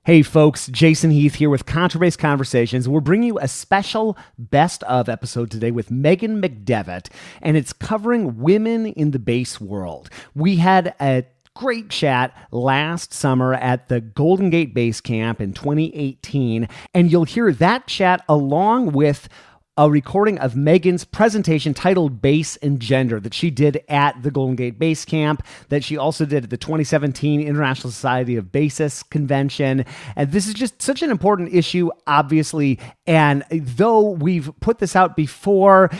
Hey folks, Jason Heath here with Contra-Bass Conversations. We're bringing you a special best of episode today with Megan McDevitt, and it's covering women in the bass world. We had a great chat last summer at the Golden Gate Bass Camp in 2018, and you'll hear that chat along with a recording of Megan's presentation titled Bass and Gender that she did at the Golden Gate Bass Camp, that she also did at the 2017 International Society of Bassists Convention. And this is just such an important issue, obviously. And though we've put this out before,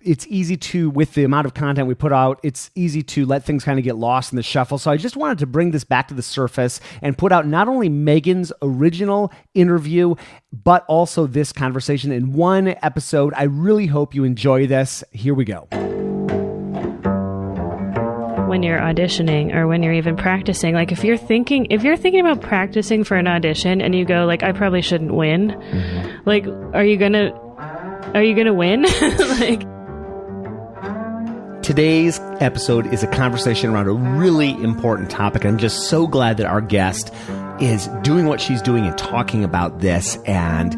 it's easy to, with the amount of content we put out, it's easy to let things kind of get lost in the shuffle. So I just wanted to bring this back to the surface and put out not only Megan's original interview, but also this conversation in one episode. I really hope you enjoy this. Here we go. When you're auditioning or when you're even practicing, like if you're thinking about practicing for an audition and you go like, I probably shouldn't win, like, are you gonna win? Like, today's episode is a conversation around a really important topic. I'm just so glad that our guest is doing what she's doing and talking about this and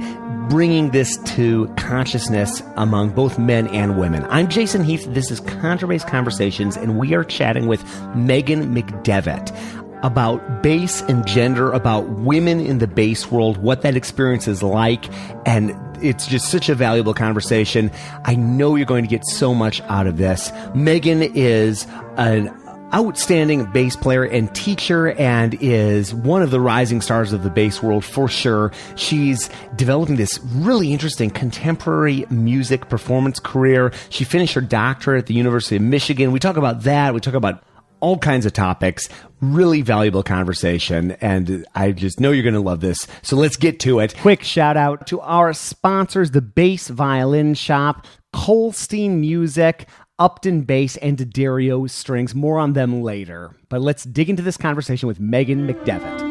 bringing this to consciousness among both men and women. I'm Jason Heath. This is Contra-Bass Conversations, and we are chatting with Megan McDevitt about bass and gender, about women in the bass world, what that experience is like, and it's just such a valuable conversation. I know you're going to get so much out of this. Megan is an outstanding bass player and teacher and is one of the rising stars of the bass world for sure. She's developing this really interesting contemporary music performance career. She finished her doctorate at the University of Michigan. We talk about that. We talk about all kinds of topics. Really valuable conversation, and I just know you're going to love this. So let's get to it. Quick shout out to our sponsors, the Bass Violin Shop, Colstein Music, Upton Bass, and D'Addario Strings. More on them later. But let's dig into this conversation with Megan McDevitt.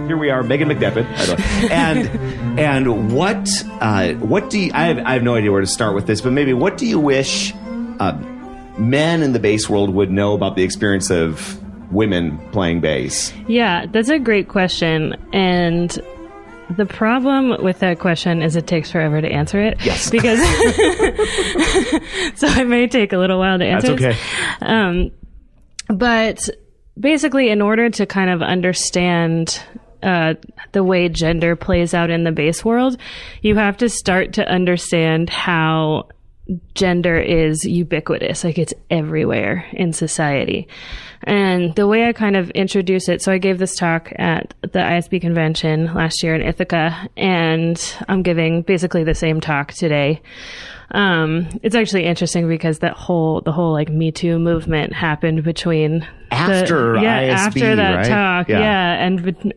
Here we are, Megan McDevitt. And what do you, I have no idea where to start with this, but maybe what do you wish men in the bass world would know about the experience of women playing bass? Yeah, that's a great question. And the problem with that question is it takes forever to answer it. Yes. Because so it may take a little while to answer. That's okay. But basically, in order to kind of understand the way gender plays out in the bass world, you have to start to understand how gender is ubiquitous, like it's everywhere in society. And the way I kind of introduce it, so I gave this talk at the ISB convention last year in Ithaca, and I'm giving basically the same talk today. It's actually interesting because the whole like Me Too movement happened between after that right? talk. Yeah.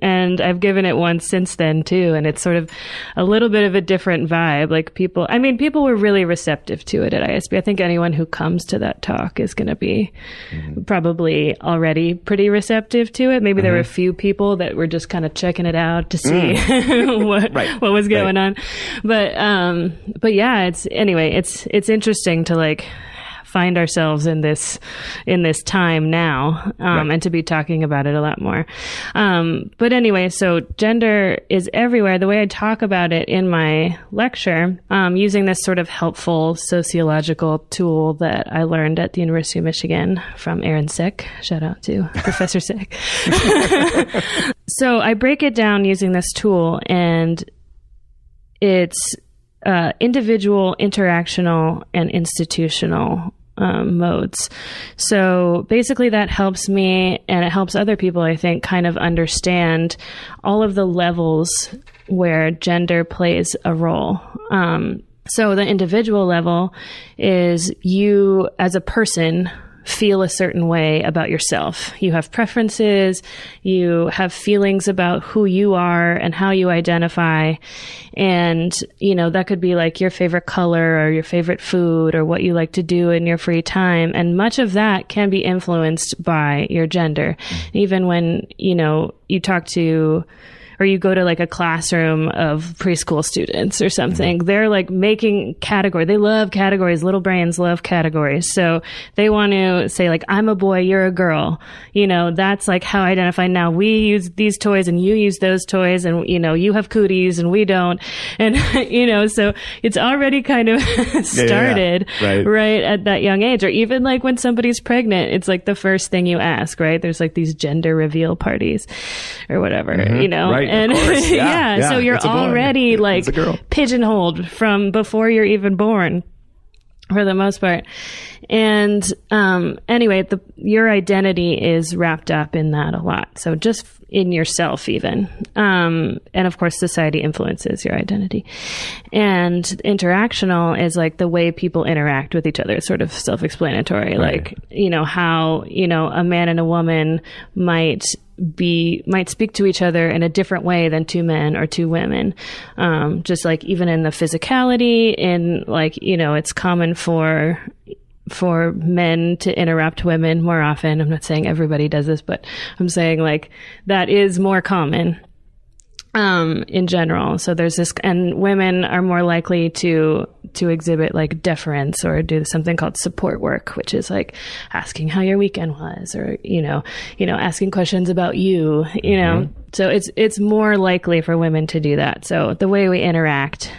And I've given it once since then too. And it's sort of a little bit of a different vibe. Like people were really receptive to it at ISB. I think anyone who comes to that talk is going to be probably already pretty receptive to it. Maybe there were a few people that were just kind of checking it out to see what was going on. But yeah, it's interesting to like find ourselves in this time now, and to be talking about it a lot more. But anyway, so gender is everywhere. The way I talk about it in my lecture, using this sort of helpful sociological tool that I learned at the University of Michigan from Aaron Sick. Shout out to Professor Sick. So I break it down using this tool, and it's individual, interactional, and institutional modes. So basically that helps me, and it helps other people, I think, kind of understand all of the levels where gender plays a role. So the individual level is you as a person feel a certain way about yourself. You have preferences, you have feelings about who you are and how you identify. And, you know, that could be like your favorite color or your favorite food or what you like to do in your free time. And much of that can be influenced by your gender. Even when, you know, you talk to or you go to like a classroom of preschool students or something, they're like making category. They love categories. Little brains love categories. So they want to say like, I'm a boy, you're a girl. You know, that's like how I identify now. We use these toys and you use those toys, and, you know, you have cooties and we don't. And, you know, so it's already kind of started right at that young age. Or even like when somebody's pregnant, it's like the first thing you ask, right? There's like these gender reveal parties or whatever, you know? Right, and of course. yeah, so you're already like pigeonholed from before you're even born, for the most part. And anyway, your identity is wrapped up in that a lot. So just in yourself even. And of course, society influences your identity. And interactional is like the way people interact with each other. It's sort of self-explanatory. Right. Like, you know, how, you know, a man and a woman might speak to each other in a different way than two men or two women. Just like even in the physicality, in like, you know, it's common for men to interrupt women more often. I'm not saying everybody does this, but I'm saying like that is more common in general. So there's this, and women are more likely to exhibit like deference or do something called support work, which is like asking how your weekend was, or, you know, asking questions about you, you know. So it's more likely for women to do that. So the way we interact,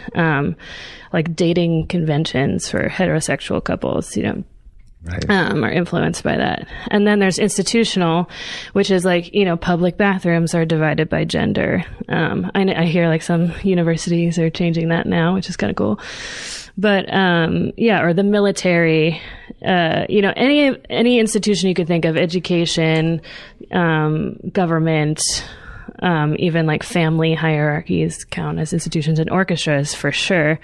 like dating conventions for heterosexual couples, you know, are influenced by that. And then there's institutional, which is like, you know, public bathrooms are divided by gender. I hear like some universities are changing that now, which is kind of cool. But, or the military, you know, any institution you could think of, education, government, even like family hierarchies count as institutions, and orchestras for sure,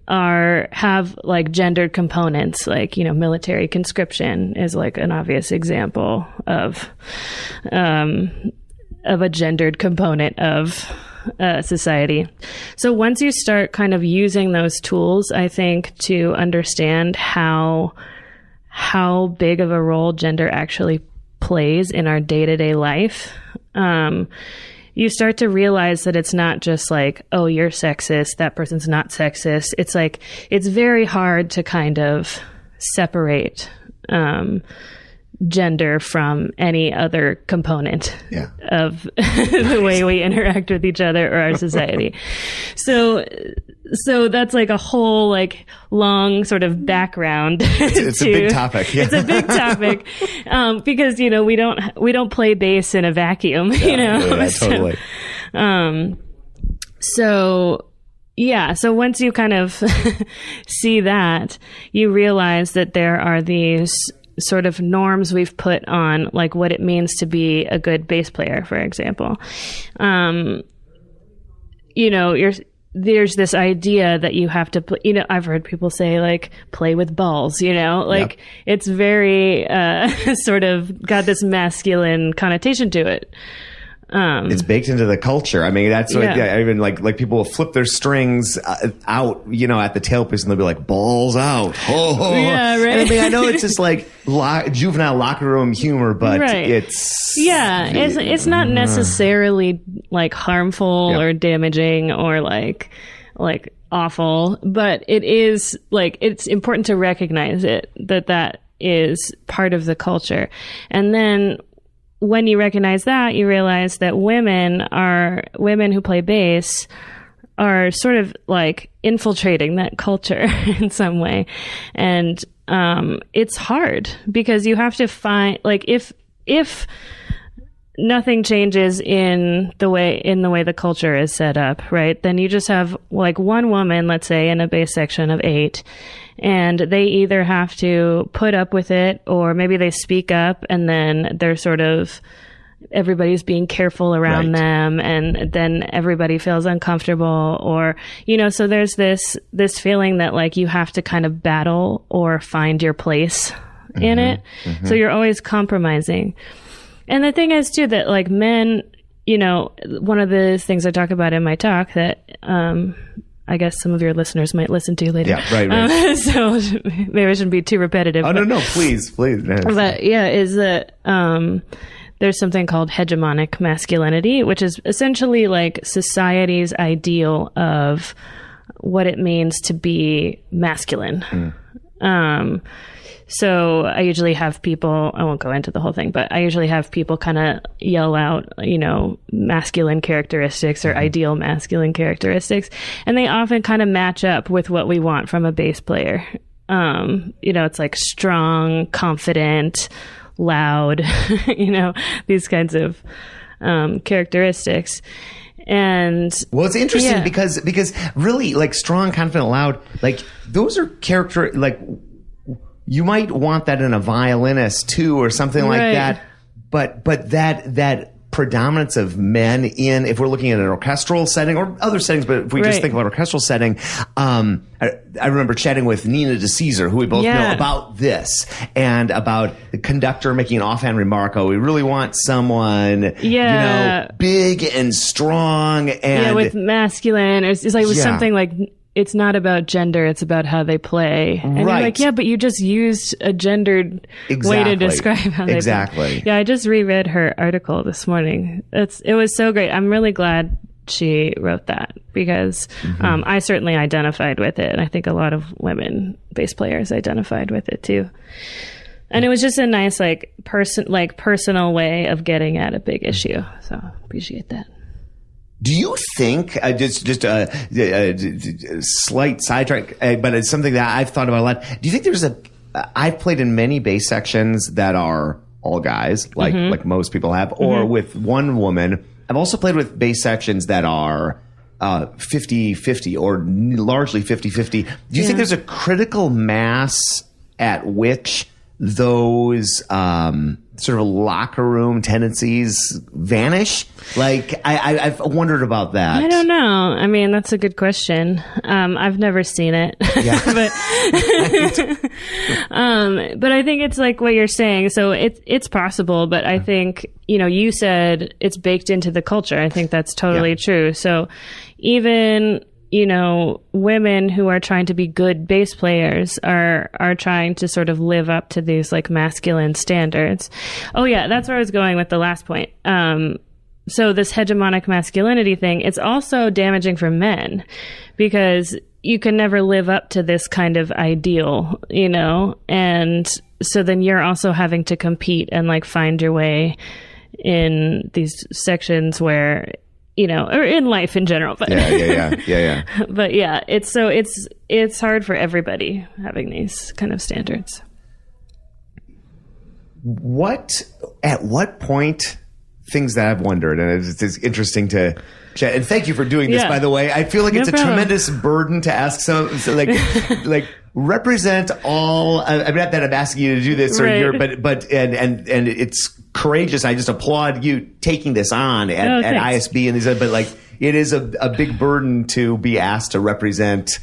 have like gendered components, like, you know, military conscription is like an obvious example of a gendered component of society. So once you start kind of using those tools, I think, to understand how big of a role gender actually plays in our day-to-day life, you start to realize that it's not just like, oh, you're sexist, that person's not sexist. It's like, it's very hard to kind of separate gender from any other component of the way we interact with each other or our society. So that's like a whole like long sort of background. It's a big topic. Yeah. It's a big topic because, you know, we don't play bass in a vacuum. You know, totally. So once you kind of see that, you realize that there are these sort of norms we've put on, like what it means to be a good bass player, for example. You know, there's this idea that you have to, you know, I've heard people say like, play with balls, you know, like it's very, sort of got this masculine connotation to it. It's baked into the culture. I mean, that's what, even like people will flip their strings out, you know, at the tailpiece, and they'll be like, balls out. Oh, yeah, right. And I mean, I know it's just like juvenile locker room humor, but it's not necessarily like harmful or damaging or like awful, but it is like, it's important to recognize that is part of the culture. And then when you recognize that, you realize that women who play bass are sort of like infiltrating that culture in some way. And it's hard because you have to find, like, if nothing changes in the way the culture is set up, right? Then you just have like one woman, let's say, in a bass section of 8, and they either have to put up with it, or maybe they speak up, and then they're sort of, everybody's being careful around them, and then everybody feels uncomfortable, or, you know, so there's this feeling that like you have to kind of battle or find your place in it. So you're always compromising. And the thing is too, that like men, you know, one of the things I talk about in my talk that, I guess some of your listeners might listen to later. Yeah, right. So maybe I shouldn't be too repetitive. Oh, no, please. But yeah, is that, there's something called hegemonic masculinity, which is essentially like society's ideal of what it means to be masculine. So I usually have people, I won't go into the whole thing, but I usually have people kind of yell out, you know, masculine characteristics or ideal masculine characteristics. And they often kind of match up with what we want from a bass player. You know, it's like strong, confident, loud, you know, these kinds of characteristics. And well, it's interesting because really, like, strong, confident, loud, like, those are character, like, you might want that in a violinist too, or something like that. But that predominance of men in, if we're looking at an orchestral setting or other settings, but if we just think about orchestral setting, I remember chatting with Nina DeCesar, who we both know, about this and about the conductor making an offhand remark. Oh, we really want someone, you know, big and strong and with masculine. It's like with something like, it's not about gender, it's about how they play. And you're like, yeah, but you just used a gendered way to describe how they play. Yeah, I just reread her article this morning. It was so great. I'm really glad she wrote that because I certainly identified with it. And I think a lot of women bass players identified with it too. And it was just a nice, personal way of getting at a big issue. So appreciate that. Do you think, just a slight sidetrack, but it's something that I've thought about a lot. Do you think I've played in many bass sections that are all guys, like most people have, or with one woman. I've also played with bass sections that are 50-50 or largely 50-50. Do you think there's a critical mass at which those sort of locker room tendencies vanish? Like, I've wondered about that. I don't know. I mean, that's a good question. I've never seen it. Yeah. But I think it's like what you're saying. So it's possible, but I think, you know, you said it's baked into the culture. I think that's totally true. So even, you know, women who are trying to be good bass players are trying to sort of live up to these like masculine standards. Oh yeah, that's where I was going with the last point. So this hegemonic masculinity thing, it's also damaging for men because you can never live up to this kind of ideal, you know, and so then you're also having to compete and like find your way in these sections where, you know, or in life in general. But yeah. But yeah, it's hard for everybody having these kind of standards. At what point, things that I've wondered, and it's interesting to chat, and thank you for doing this, by the way. I feel like it's a tremendous burden to ask so like represent all. I mean, not that I'm asking you to do this, or but it's courageous. I just applaud you taking this on at ISB and these, but like it is a big burden to be asked to represent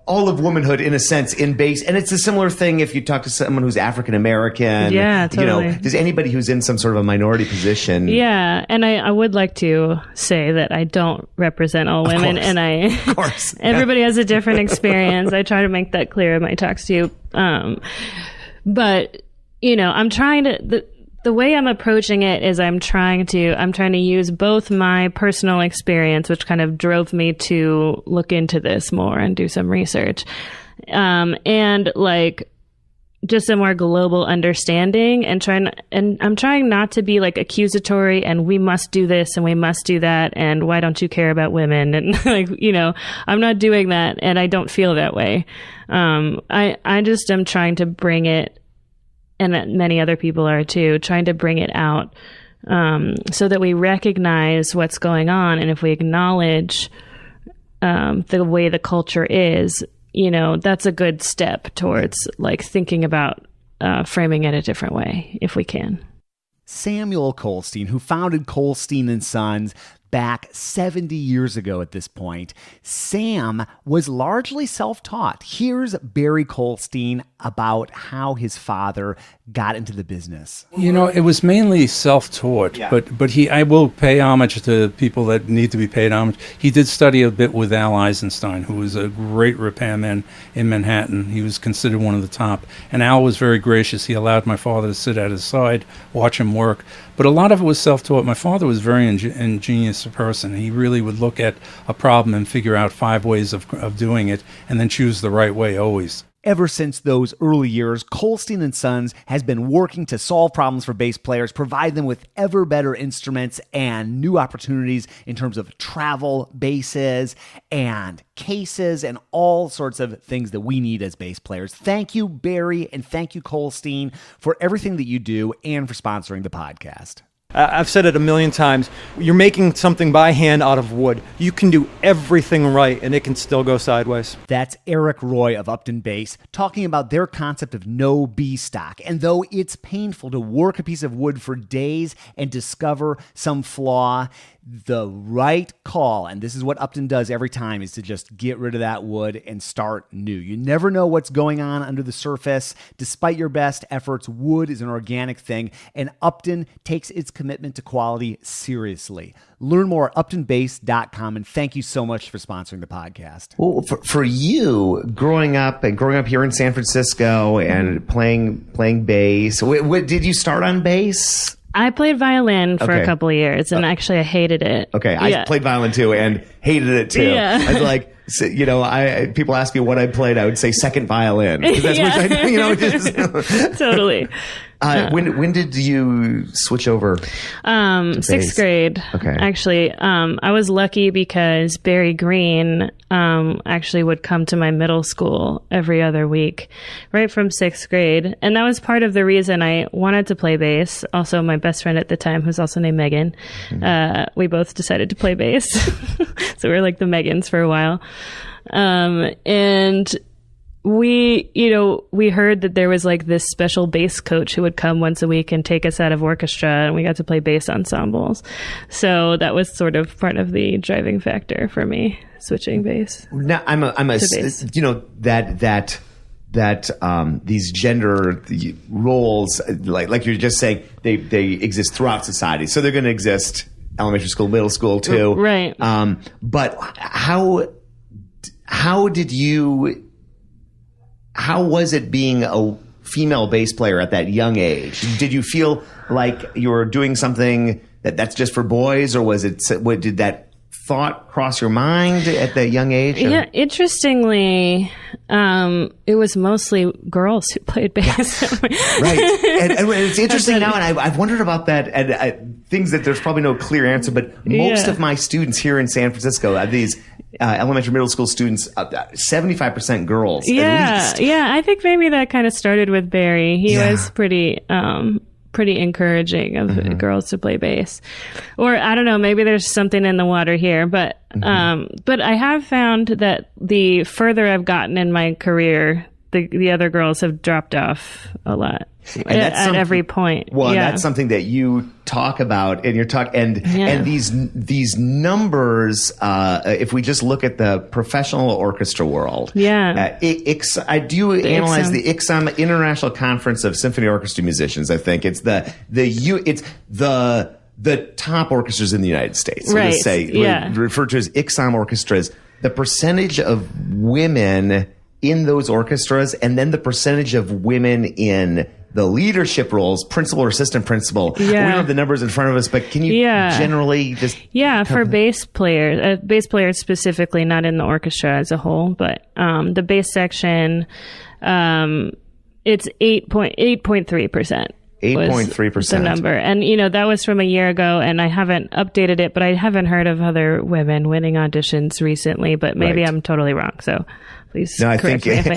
all of womanhood in a sense in bass. And it's a similar thing if you talk to someone who's African American. Yeah, totally. You know, does anybody who's in some sort of a minority position. Yeah, and I would like to say that I don't represent all women, and of course. Everybody has a different experience. I try to make that clear in my talks too. But you know, I'm trying to the way I'm approaching it is I'm trying to use both my personal experience, which kind of drove me to look into this more and do some research, and like just a more global understanding, and I'm trying not to be like accusatory and we must do this and we must do that and why don't you care about women, and like, you know, I'm not doing that, and I don't feel that way. I just am trying to bring it, and many other people are too, trying to bring it out so that we recognize what's going on. And if we acknowledge the way the culture is, you know, that's a good step towards like thinking about framing it a different way, if we can. Samuel Colstein, who founded Colstein & Sons, back 70 years ago at this point, Sam was largely self-taught. Here's Barry Kolstein about how his father got into the business. It was mainly self-taught, but I will pay homage to people that need to be paid homage. He did study a bit with Al Eisenstein, who was a great repairman in Manhattan. He was considered one of the top. And Al was very gracious. He allowed my father to sit at his side, watch him work. But a lot of it was self-taught. My father was a very ingenious person. He really would look at a problem and figure out 5 ways of doing it and then choose the right way always. Ever since those early years, Kolstein & Sons has been working to solve problems for bass players, provide them with ever better instruments and new opportunities in terms of travel basses and cases and all sorts of things that we need as bass players. Thank you, Barry, and thank you, Kolstein, for everything that you do and for sponsoring the podcast. I've said it a million times. You're making something by hand out of wood. You can do everything right, and it can still go sideways. That's Eric Roy of Upton Bass talking about their concept of no B stock. And though it's painful to work a piece of wood for days and discover some flaw, the right call, and this is what Upton does every time, is to just get rid of that wood and start new. You never know what's going on under the surface. Despite your best efforts, wood is an organic thing, and Upton takes its commitment to quality seriously. Learn more at uptonbass.com, and thank you so much for sponsoring the podcast. Well, for you, growing up here in San Francisco and playing bass, what did you start on bass? I played violin for a couple of years, and actually I hated it. Okay, I played violin too and hated it too. Yeah. I was like, people ask me what I played, I would say second violin. Because that's what I just Totally. When did you switch over? Sixth grade. Okay. Actually, I was lucky because Barry Green actually would come to my middle school every other week, right from sixth grade, and that was part of the reason I wanted to play bass. Also, my best friend at the time, who's also named Megan, we both decided to play bass, so we were like the Megans for a while, and we heard that there was like this special bass coach who would come once a week and take us out of orchestra, and we got to play bass ensembles. So that was sort of part of the driving factor for me switching bass. Now, I'm a bass. These gender roles, like you're just saying, they exist throughout society. So they're going to exist elementary school, middle school too. Right. But how was it being a female bass player at that young age? Did you feel like you were doing something that's just for boys, or did that thought cross your mind at that young age? Yeah, interestingly, it was mostly girls who played bass. Right. And it's interesting now, and I've wondered about that, and things that there's probably no clear answer, but most of my students here in San Francisco, these elementary, middle school students, 75% girls, at least. Yeah, I think maybe that kind of started with Barry. He was pretty encouraging of girls to play bass. Or I don't know, maybe there's something in the water here, but I have found that the further I've gotten in my career, the other girls have dropped off a lot. And at every point. Well, that's something that you talk about in your talk, and these numbers. If we just look at the professional orchestra world, do you analyze the ICSOM, International Conference of Symphony Orchestra Musicians? I think it's the top orchestras in the United States. Right. Let's say referred to as ICSOM orchestras. The percentage of women in those orchestras, and then the percentage of women in the leadership roles, principal or assistant principal. We don't have the numbers in front of us, but can you generally just... for bass players specifically, not in the orchestra as a whole, but the bass section, it's 8.3%. 8.3%. The number. And, that was from a year ago, and I haven't updated it, but I haven't heard of other women winning auditions recently, but maybe I'm totally wrong. So please correct me if I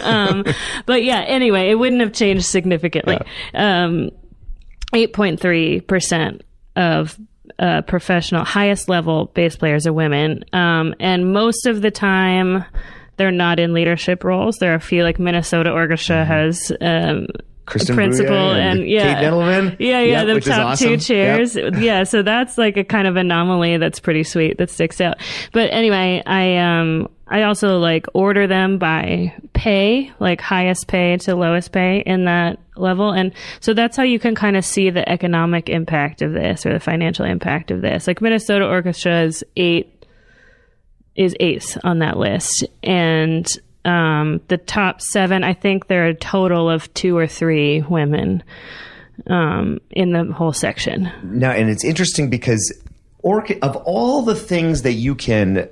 am. But yeah, anyway, it wouldn't have changed significantly. 8.3% of professional, highest level bass players are women. And most of the time, they're not in leadership roles. There are a few, like Minnesota Orchestra has principal and Kate Nettleman. Yeah, the which is top awesome. two chairs. Yep. Yeah, so that's like a kind of anomaly that's pretty sweet that sticks out. But anyway, I also like order them by pay, like highest pay to lowest pay in that level. And so that's how you can kind of see the economic impact of this or the financial impact of this. Like Minnesota Orchestra is eighth on that list. And the top 7, I think there are a total of 2 or 3 women in the whole section. No, and it's interesting because of all the things that you can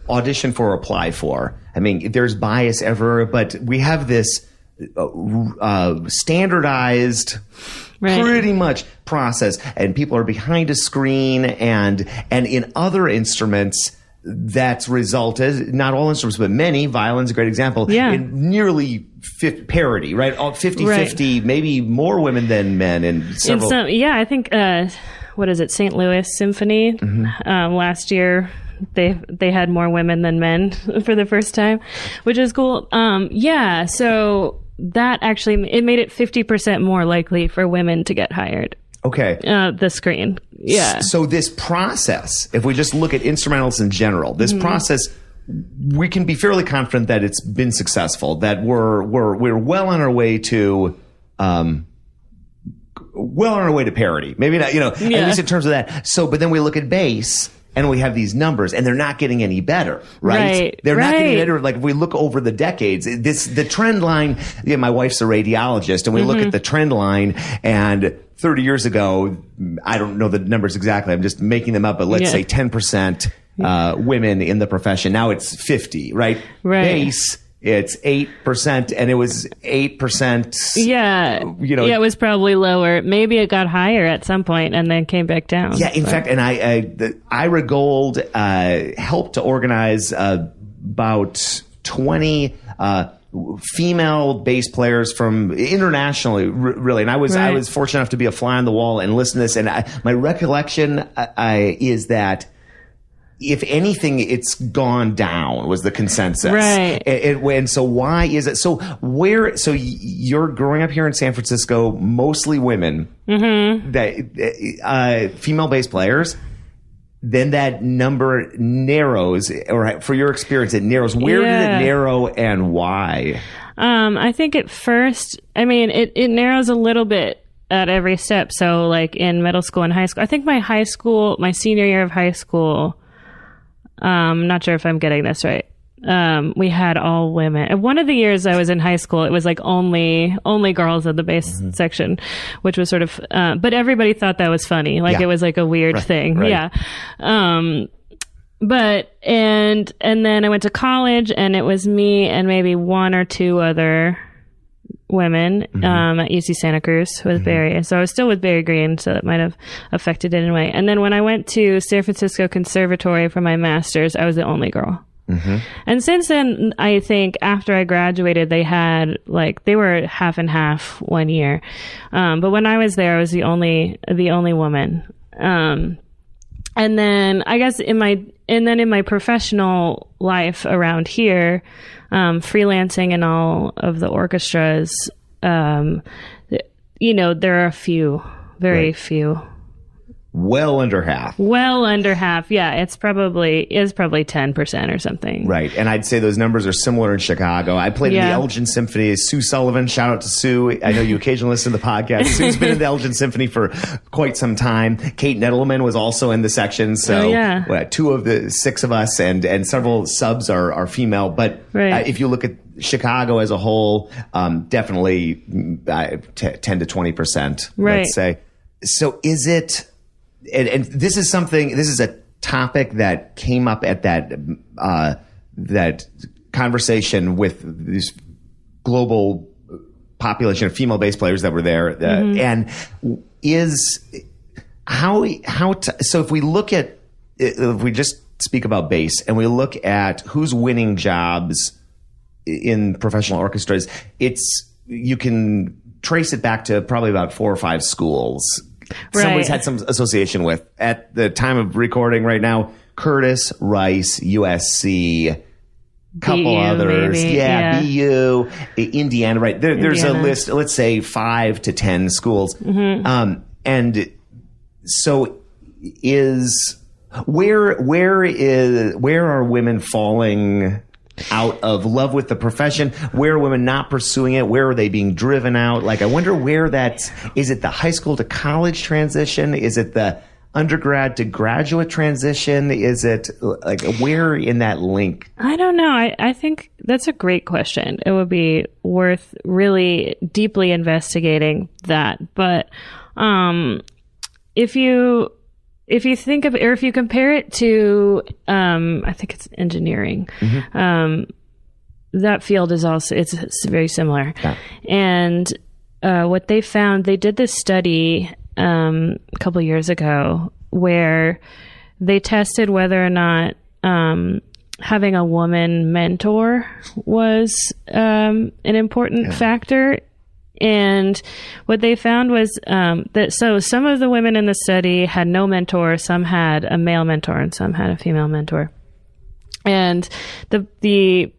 audition for or apply for, I mean, there's bias everywhere, but we have this standardized pretty much process, and people are behind a screen, and in other instruments that's resulted, not all instruments, but many, violin's a great example, in nearly parity, right? 50-50, maybe more women than men in several. I think, what is it, St. Louis Symphony, last year, they had more women than men for the first time, which is cool. So that actually, it made it 50% more likely for women to get hired. Okay. The screen. Yeah. So this process, if we just look at instrumentals in general, this process, we can be fairly confident that it's been successful, that we're well on our way to parity. Maybe not, at least in terms of that. So, but then we look at bass and we have these numbers and they're not getting any better, right? They're not getting better. Like if we look over the decades, the trend line, my wife's a radiologist, and we look at the trend line, and 30 years ago, I don't know the numbers exactly, I'm just making them up, but let's say 10% women in the profession. Now it's 50, right? Bass, it's 8%, and it was 8%. It was probably lower. Maybe it got higher at some point and then came back down. Yeah, in fact, and Ira Gold helped to organize about 20 female bass players from internationally, really. And I was fortunate enough to be a fly on the wall and listen to this. And my recollection is that, if anything, it's gone down, was the consensus. Right. And so why is it? So you're growing up here in San Francisco, mostly women, that female bass players. Then that number narrows, or for your experience, it narrows. Where did it narrow and why? I think at first, it narrows a little bit at every step. So like in middle school and high school, I think my senior year of high school, I'm not sure if I'm getting this right. We had all women. And one of the years I was in high school, it was like only girls in the bass section, which was sort of, but everybody thought that was funny. Like it was like a weird thing. Right. Yeah. But, and then I went to college, and it was me and maybe 1 or 2 other women, at UC Santa Cruz with Barry. And so I was still with Barry Green, so that might have affected it in a way. And then when I went to San Francisco Conservatory for my master's, I was the only girl. And since then, I think after I graduated, they were half and half one year. But when I was there, I was the only woman. And then I guess in my professional life around here, freelancing in all of the orchestras, there are a few, very few. Well under half. Yeah, it's probably 10% or something. Right. And I'd say those numbers are similar in Chicago. I played in the Elgin Symphony. Sue Sullivan, shout out to Sue. I know you occasionally listen to the podcast. Sue's been in the Elgin Symphony for quite some time. Kate Nettleman was also in the section. So 2 of the 6 of us and several subs are female. But if you look at Chicago as a whole, definitely 10 to 20%, let's say. So is it... And this is a topic that came up at that conversation with this global population of female bass players that were there. And so if we just speak about bass and we look at who's winning jobs in professional orchestras, you can trace it back to probably about 4 or 5 schools. Somebody's had some association with. At the time of recording right now, Curtis, Rice, USC, couple BU, others. maybe. Yeah, BU, Indiana, right. There's a list, let's say 5 to 10 schools. And so where are women falling out of love with the profession? Where are women not pursuing it? Where are they being driven out? Like, I wonder where is it the high school to college transition? Is it the undergrad to graduate transition? Is it like where in that link? I don't know. I think that's a great question. It would be worth really deeply investigating that. But if you think of, or if you compare it to, I think it's engineering, that field is also, it's very similar. Yeah. And what they found, they did this study a couple of years ago where they tested whether or not having a woman mentor was an important factor. And what they found was that some of the women in the study had no mentor, some had a male mentor, and some had a female mentor. And the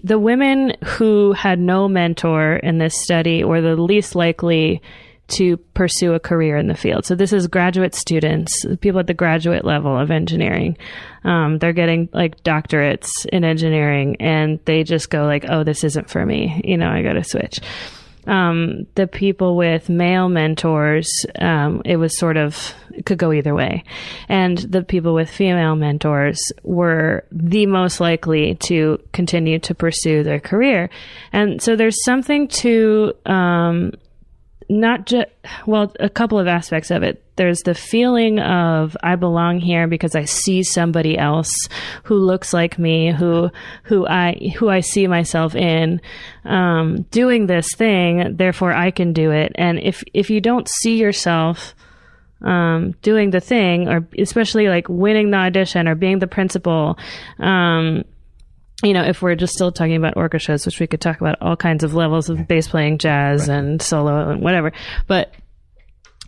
women who had no mentor in this study were the least likely to pursue a career in the field. So this is graduate students, people at the graduate level of engineering. They're getting like doctorates in engineering, and they just go like, oh, this isn't for me. I got to switch. The people with male mentors, it could go either way. And the people with female mentors were the most likely to continue to pursue their career. And so there's something to, a couple of aspects of it. There's the feeling of I belong here because I see somebody else who looks like me, who I see myself in, doing this thing. Therefore, I can do it. And if you don't see yourself doing the thing, or especially like winning the audition or being the principal, if we're just still talking about orchestras, which we could talk about all kinds of levels of bass playing, jazz, and solo and whatever. But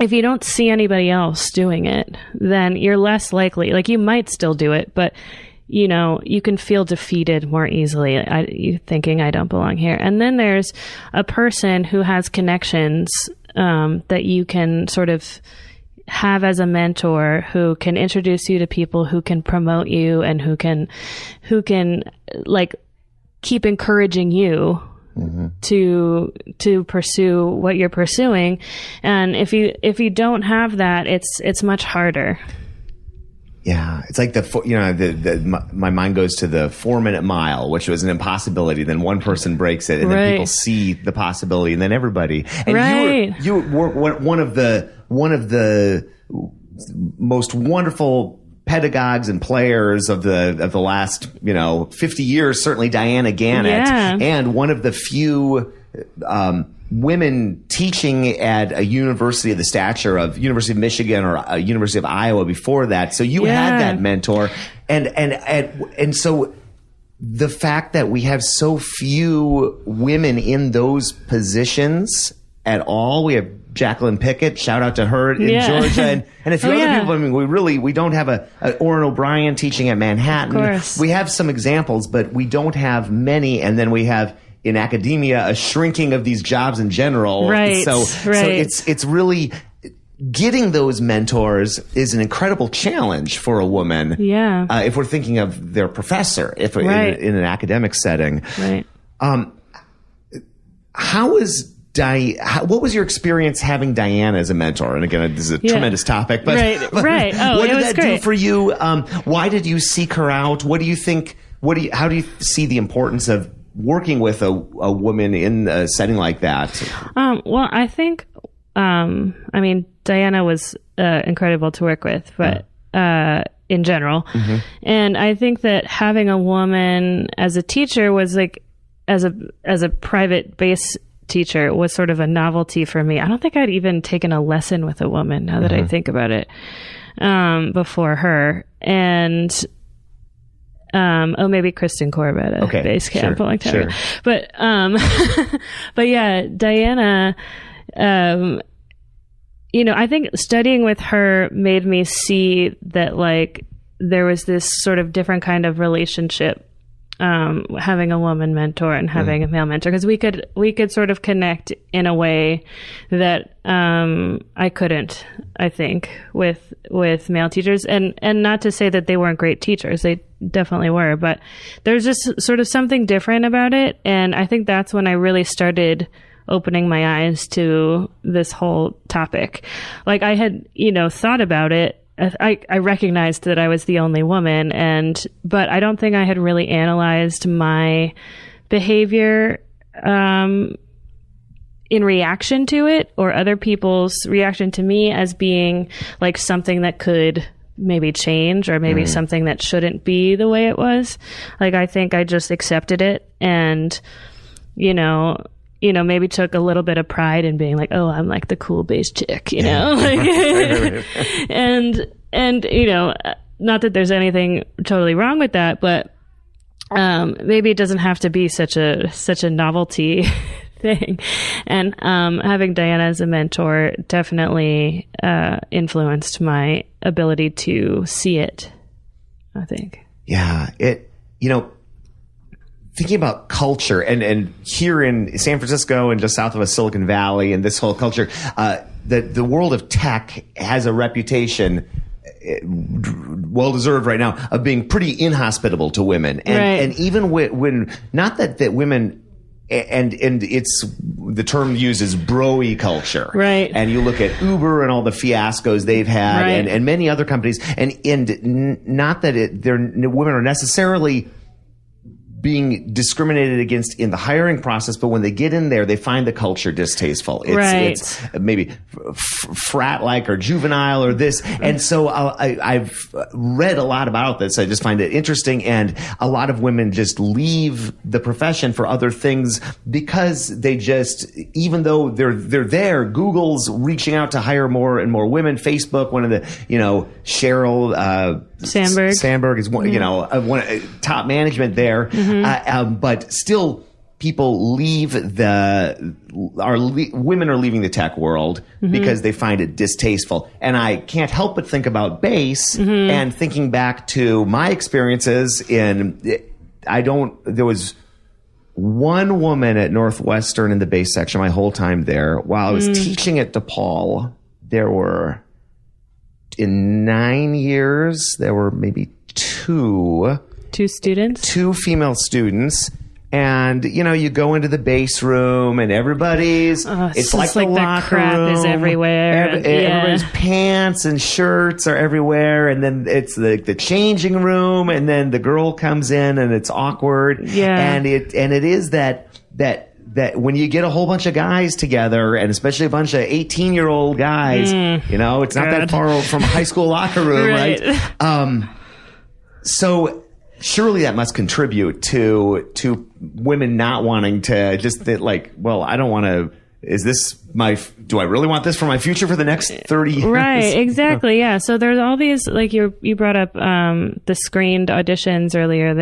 if you don't see anybody else doing it, then you're less likely, like you might still do it, but you can feel defeated more easily. You thinking I don't belong here. And then there's a person who has connections, that you can sort of have as a mentor, who can introduce you to people who can promote you and who can like keep encouraging you to pursue what you're pursuing. And if you don't have that, it's much harder. Yeah, it's like my mind goes to the 4-minute mile, which was an impossibility. Then one person breaks it, and then people see the possibility, and then everybody. And you were one of the most wonderful pedagogues and players of the last 50 years. Certainly, Diana Gannett, and one of the few women teaching at a university of the stature of University of Michigan or University of Iowa before that. So you had that mentor, and so the fact that we have so few women in those positions at all. We have Jacqueline Pickett, shout out to her in Georgia, and a few other people. I mean, we don't have a Orrin O'Brien teaching at Manhattan. Of course. We have some examples, but we don't have many. And then we have in academia a shrinking of these jobs in general. Right. So it's really getting those mentors is an incredible challenge for a woman. Yeah. If we're thinking of their professor, in an academic setting. Right. What was your experience having Diana as a mentor? And again, this is a tremendous topic, but, right. Oh, what did that do for you? Why did you seek her out? What do you think? How do you see the importance of working with a woman in a setting like that? Well, I think, Diana was incredible to work with, but in general, and I think that having a woman as a teacher was like, as a private bass teacher, was sort of a novelty for me. I don't think I'd even taken a lesson with a woman, now that I think about it, before her. And maybe Kristen Corbett at Bass Camp a long time ago. But but yeah, Diana, I think studying with her made me see that like there was this sort of different kind of relationship having a woman mentor and having a male mentor, because we could sort of connect in a way that I couldn't, I think, with male teachers, and not to say that they weren't great teachers, they definitely were, but there's just sort of something different about it, and I think that's when I really started opening my eyes to this whole topic. Like, I had, thought about it. I recognized that I was the only woman, but I don't think I had really analyzed my behavior in reaction to it, or other people's reaction to me, as being like something that could maybe change, or maybe something that shouldn't be the way it was. Like, I think I just accepted it, and maybe took a little bit of pride in being like, oh, I'm like the cool bass chick, like, and not that there's anything totally wrong with that, but maybe it doesn't have to be such a novelty thing. And having Diana as a mentor definitely influenced my ability to see it, I think. Yeah, thinking about culture, and here in San Francisco and just south of us, Silicon Valley, and this whole culture, the world of tech has a reputation, well deserved right now, of being pretty inhospitable to women, and even when not that women. And it's, the term used is bro-y culture. Right. And you look at Uber and all the fiascos they've had, and many other companies, and not that women are necessarily being discriminated against in the hiring process, but when they get in there, they find the culture distasteful. It's maybe frat-like or juvenile or this. And so I've read a lot about this. I just find it interesting. And a lot of women just leave the profession for other things because they just, even though they're there, Google's reaching out to hire more and more women. Facebook, one of the, Sheryl Sandberg is one, one top management there. But still, people leave women are leaving the tech world because they find it distasteful. And I can't help but think about bass and thinking back to my experiences there was one woman at Northwestern in the bass section my whole time there. While I was teaching at DePaul, in 9 years, there were maybe two female students. And, you go into the bass room and everybody's, it's like the locker crap room. Is everywhere. Everybody's pants and shirts are everywhere. And then it's the changing room. And then the girl comes in and it's awkward. Yeah. And it is that when you get a whole bunch of guys together, and especially a bunch of 18-year-old guys, it's not that far from a high school locker room, right? So surely that must contribute to women not wanting to just think well, I don't want to. Do I really want this for my future for the next 30 years? Right, exactly. Yeah. So there's all these, like you brought up the screened auditions earlier.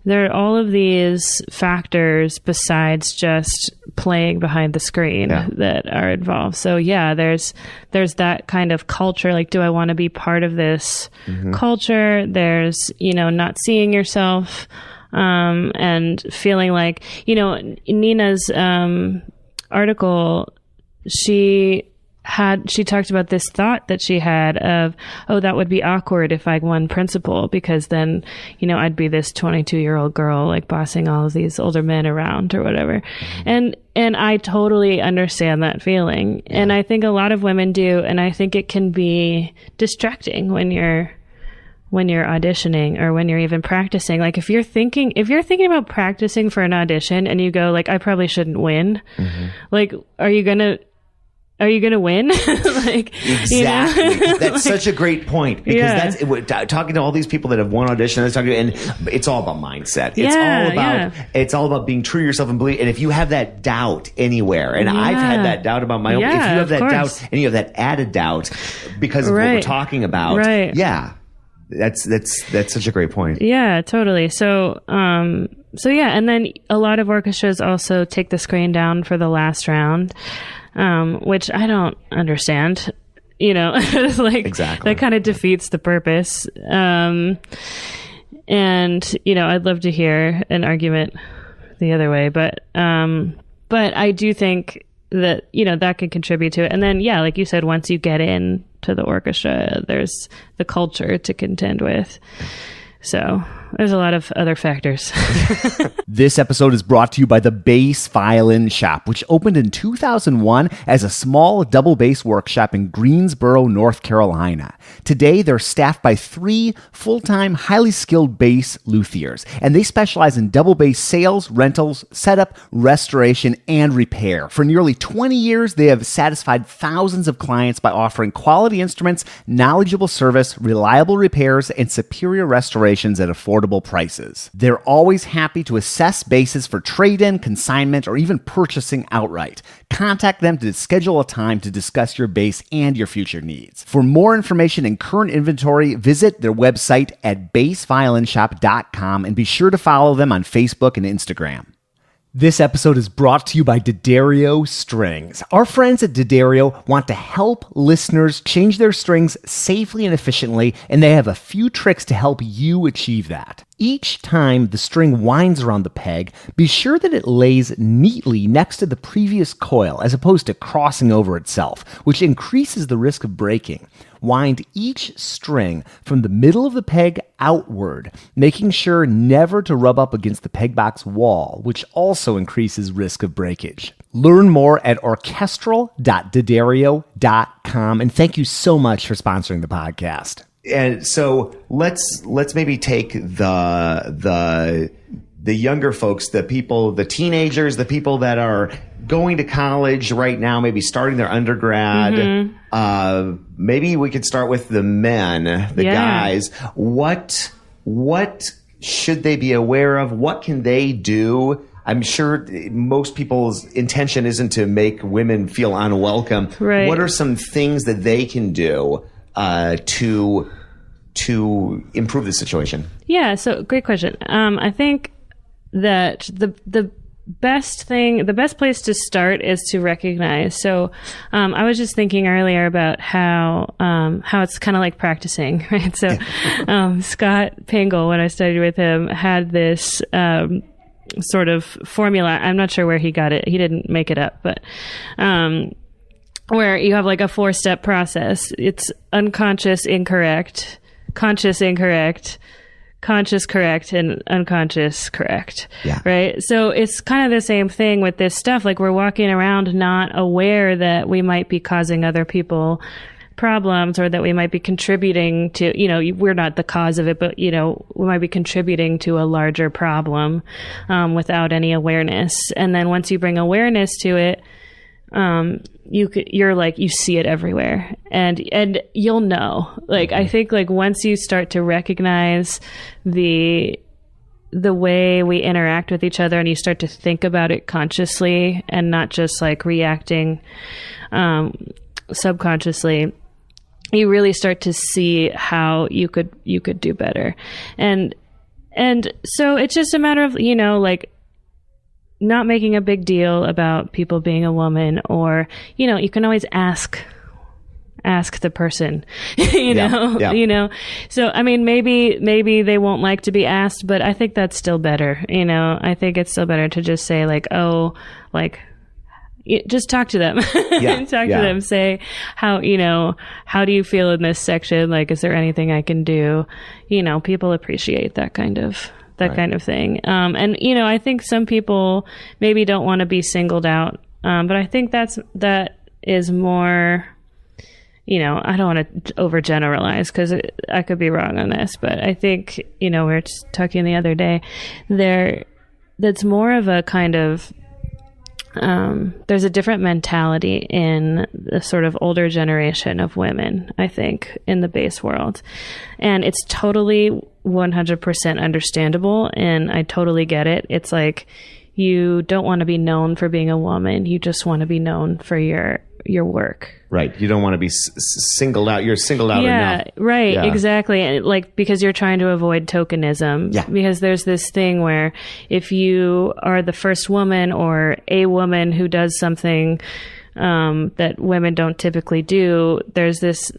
There are all of these factors besides just playing behind the screen that are involved. So yeah, there's that kind of culture. Like, do I want to be part of this culture? There's, not seeing yourself, and feeling like, Nina's, article, she talked about this thought that she had of, that would be awkward if I won principal, because then, I'd be this 22-year-old girl, like, bossing all of these older men around or whatever. And I totally understand that feeling. Yeah. And I think a lot of women do. And I think it can be distracting when you're auditioning or when you're even practicing. Like, if you're thinking about practicing for an audition and you go like, I probably shouldn't win. Like, are you going to win? Like, exactly. That's such a great point, because that's talking to all these people that have won auditions, and it's all about mindset. It's all about being true to yourself and believe. And if you have that doubt anywhere, and I've had that doubt about my own, if you have that doubt and you have that added doubt because of what we're talking about, that's such a great point. Yeah, totally. So yeah, and then a lot of orchestras also take the screen down for the last round. Which I don't understand, It's like, exactly. That kind of defeats the purpose. And, I'd love to hear an argument the other way, but I do think that, that could contribute to it. And then, like you said, once you get into the orchestra, there's the culture to contend with. So there's a lot of other factors. This episode is brought to you by the Bass Violin Shop, which opened in 2001 as a small double bass workshop in Greensboro, North Carolina. Today, they're staffed by 3 full-time, highly skilled bass luthiers, and they specialize in double bass sales, rentals, setup, restoration, and repair. For nearly 20 years, they have satisfied thousands of clients by offering quality instruments, knowledgeable service, reliable repairs, and superior restorations at affordable prices. They're always happy to assess basses for trade-in, consignment, or even purchasing outright. Contact them to schedule a time to discuss your bass and your future needs. For more information and current inventory, visit their website at bassviolinshop.com and be sure to follow them on Facebook and Instagram. This episode is brought to you by D'Addario Strings. Our friends at D'Addario want to help listeners change their strings safely and efficiently, and they have a few tricks to help you achieve that. Each time the string winds around the peg, be sure that it lays neatly next to the previous coil as opposed to crossing over itself, which increases the risk of breaking. Wind each string from the middle of the peg outward, making sure never to rub up against the peg box wall, which also increases risk of breakage. Learn more at orchestral.daddario.com, and thank you so much for sponsoring the podcast. And so let's maybe take the younger folks, the people, the teenagers, the people that are going to college right now, maybe starting their undergrad. Mm-hmm. Maybe we could start with the men, the guys. What should they be aware of? What can they do? I'm sure most people's intention isn't to make women feel unwelcome. Right. What are some things that they can do to improve the situation? Yeah, so great question. I think that the best place to start is to recognize. So I was just thinking earlier about how it's kind of like practicing, right? So Scott Pingle, when I studied with him, had this sort of formula. I'm not sure where he got it. He didn't make it up, but where you have like a 4-step process. It's unconscious, incorrect, conscious, incorrect, conscious, correct, and unconscious, correct. Yeah. Right? So it's kind of the same thing with this stuff. Like we're walking around not aware that we might be causing other people problems, or that we might be contributing to, we're not the cause of it, but, we might be contributing to a larger problem without any awareness. And then once you bring awareness to it, you're like, you see it everywhere, and you'll know. Like, I think like once you start to recognize the way we interact with each other, and you start to think about it consciously and not just like reacting subconsciously, you really start to see how you could do better. And so it's just a matter of, like, not making a big deal about people being a woman, or, you can always ask the person, so, I mean, maybe they won't like to be asked, but I think that's still better. I think it's still better to just say like, oh, like, just talk to them. Talk to them. Say how do you feel in this section? Like, is there anything I can do? People appreciate that kind of thing. And, I think some people maybe don't want to be singled out. But I think that is more, I don't want to overgeneralize, because I could be wrong on this, but I think, we were just talking the other day that's more of a kind of, there's a different mentality in the sort of older generation of women, I think, in the bass world. And it's totally 100% understandable, and I totally get it. It's like, you don't want to be known for being a woman. You just want to be known for your work. Right. You don't want to be singled out. You're singled out enough. Right. Yeah. Exactly. And like, because you're trying to avoid tokenism. Yeah. Because there's this thing where if you are the first woman, or a woman who does something that women don't typically do, there's this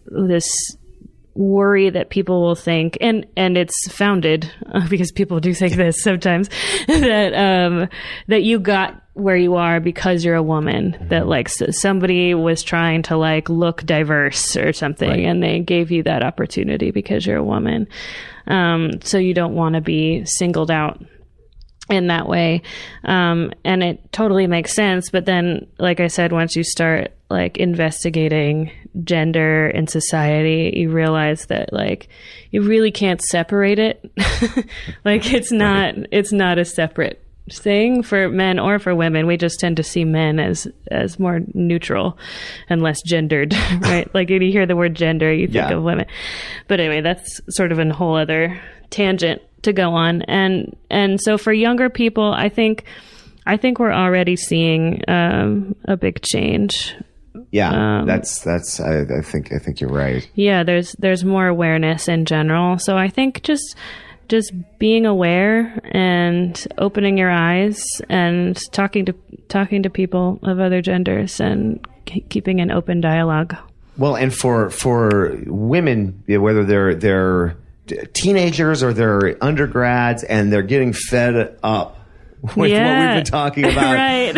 worry that people will think, and it's founded because people do think this sometimes, that you got where you are because you're a woman, that like somebody was trying to like look diverse or something, right, and they gave you that opportunity because you're a woman. So you don't want to be singled out in that way. And it totally makes sense. But then, like I said, once you start like investigating gender in society, you realize that like you really can't separate it. Like it's not a separate thing for men or for women. We just tend to see men as more neutral and less gendered, right? Like when you hear the word gender, you think of women. But anyway, that's sort of a whole other tangent to go on. And so for younger people, I think we're already seeing a big change. Yeah, that's. I think you're right. Yeah, there's more awareness in general. So I think just being aware and opening your eyes and talking to people of other genders and keeping an open dialogue. Well, and for women, whether they're teenagers or they're undergrads and they're getting fed up with what we've been talking about, right.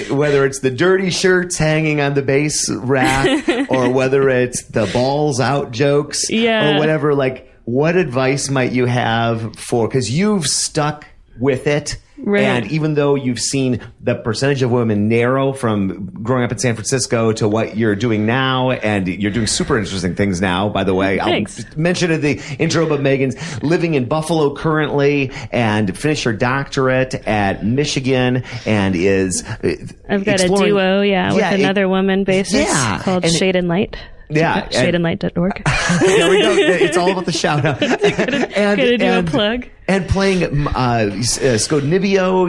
Whether it's the dirty shirts hanging on the base rack or whether it's the balls out jokes or whatever, like, what advice might you have for, because you've stuck with it, right, and even though you've seen the percentage of women narrow from growing up in San Francisco to what you're doing now, and you're doing super interesting things now, by the way. Thanks. I'll mention in the intro, but Megan's living in Buffalo currently and finished her doctorate at Michigan and is I've got a duo, with another woman bassist called Shade and Light. Yeah. Shadeandlight.org. There we go. It's all about the shout out. Gonna do a plug. And playing Scodnivio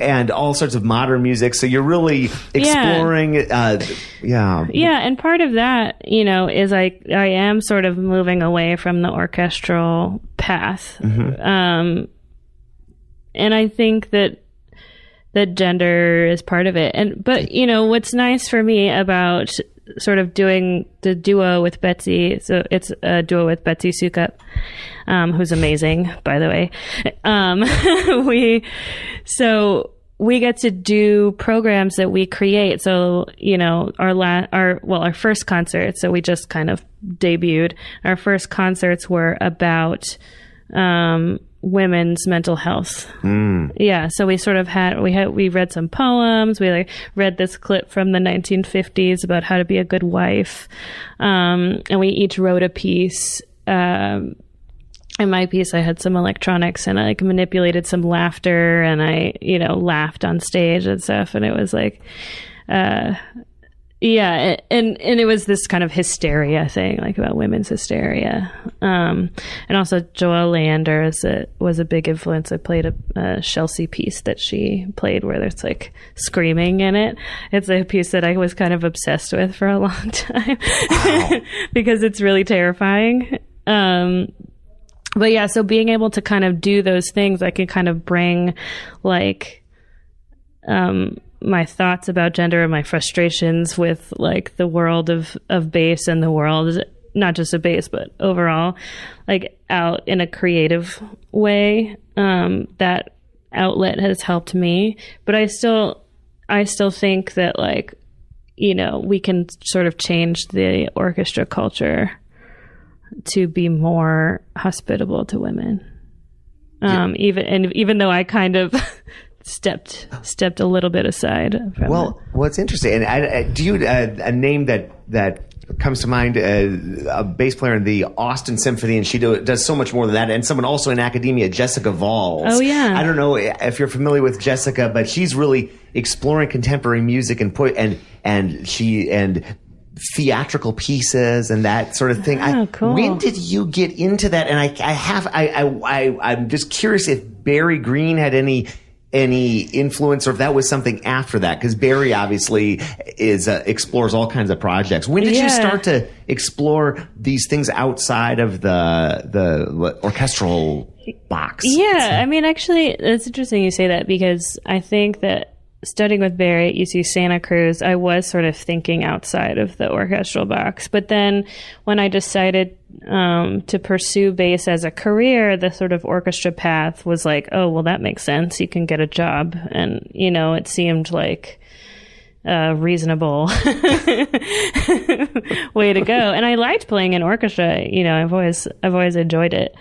and all sorts of modern music. So you're really exploring. And part of that, is I am sort of moving away from the orchestral path. Mm-hmm. And I think that gender is part of it. But what's nice for me about sort of doing the duo with Betsy, so it's a duo with Betsy Sukup, who's amazing, by the way. We get to do programs that we create. So, our first concert, so we just kind of debuted. Our first concerts were about women's mental health. Yeah, so we sort of we read some poems. We read this clip from the 1950s about how to be a good wife, and we each wrote a piece. In my piece, I had some electronics and I manipulated some laughter, and I laughed on stage and stuff, and it was like. And it was this kind of hysteria thing, like about women's hysteria. And also Joelle Leander was a big influence. I played a Chelsea piece that she played where there's like screaming in it. It's a piece that I was kind of obsessed with for a long time. Wow. Because it's really terrifying. But yeah, so being able to kind of do those things, I can kind of bring like, my thoughts about gender and my frustrations with like the world of bass and the world, not just of bass, but overall, like out in a creative way. That outlet has helped me, but I still think that like, we can sort of change the orchestra culture to be more hospitable to women. Even though I kind of stepped a little bit aside from what's interesting, and do you a name that comes to mind, a bass player in the Austin Symphony, and she does so much more than that, and someone also in academia, Jessica Valls. Oh yeah, I don't know if you're familiar with Jessica, but she's really exploring contemporary music and theatrical pieces and that sort of thing. Cool. When did you get into that? And I'm just curious if Barry Green had any influence, or if that was something after that, because Barry obviously explores all kinds of projects. When did you start to explore these things outside of the orchestral box? Yeah, I mean, actually, it's interesting you say that, because I think that studying with Barry at UC Santa Cruz, I was sort of thinking outside of the orchestral box. But then when I decided to pursue bass as a career, the sort of orchestra path was like, oh, well, that makes sense. You can get a job. And, you know, it seemed like reasonable way to go. And I liked playing in orchestra. You know, I've always enjoyed it.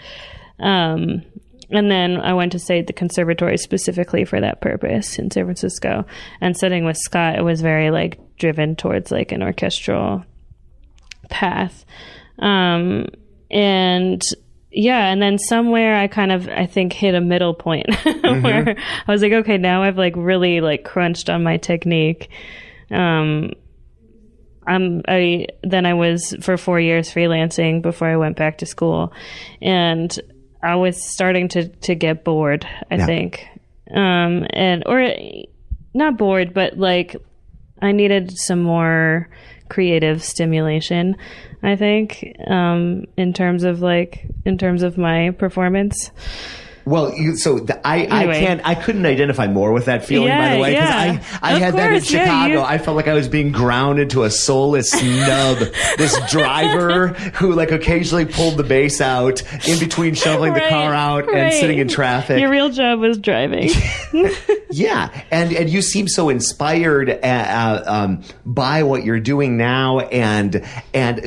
And then I went to study the conservatory specifically for that purpose in San Francisco. And studying with Scott, it was very like driven towards like an orchestral path. And then somewhere I think hit a middle point where I was like, okay, now I've like really like crunched on my technique. I was for 4 years freelancing before I went back to school, and I was starting to get bored, I think. Or not bored, but like I needed some more creative stimulation, I think, in terms of my performance. Well, I couldn't identify more with that feeling, by the way, because I had that in Chicago. I felt like I was being ground into a soulless snub. This driver who like occasionally pulled the bass out in between shoveling the car out and sitting in traffic. Your real job was driving. Yeah, and you seem so inspired by what you're doing now, and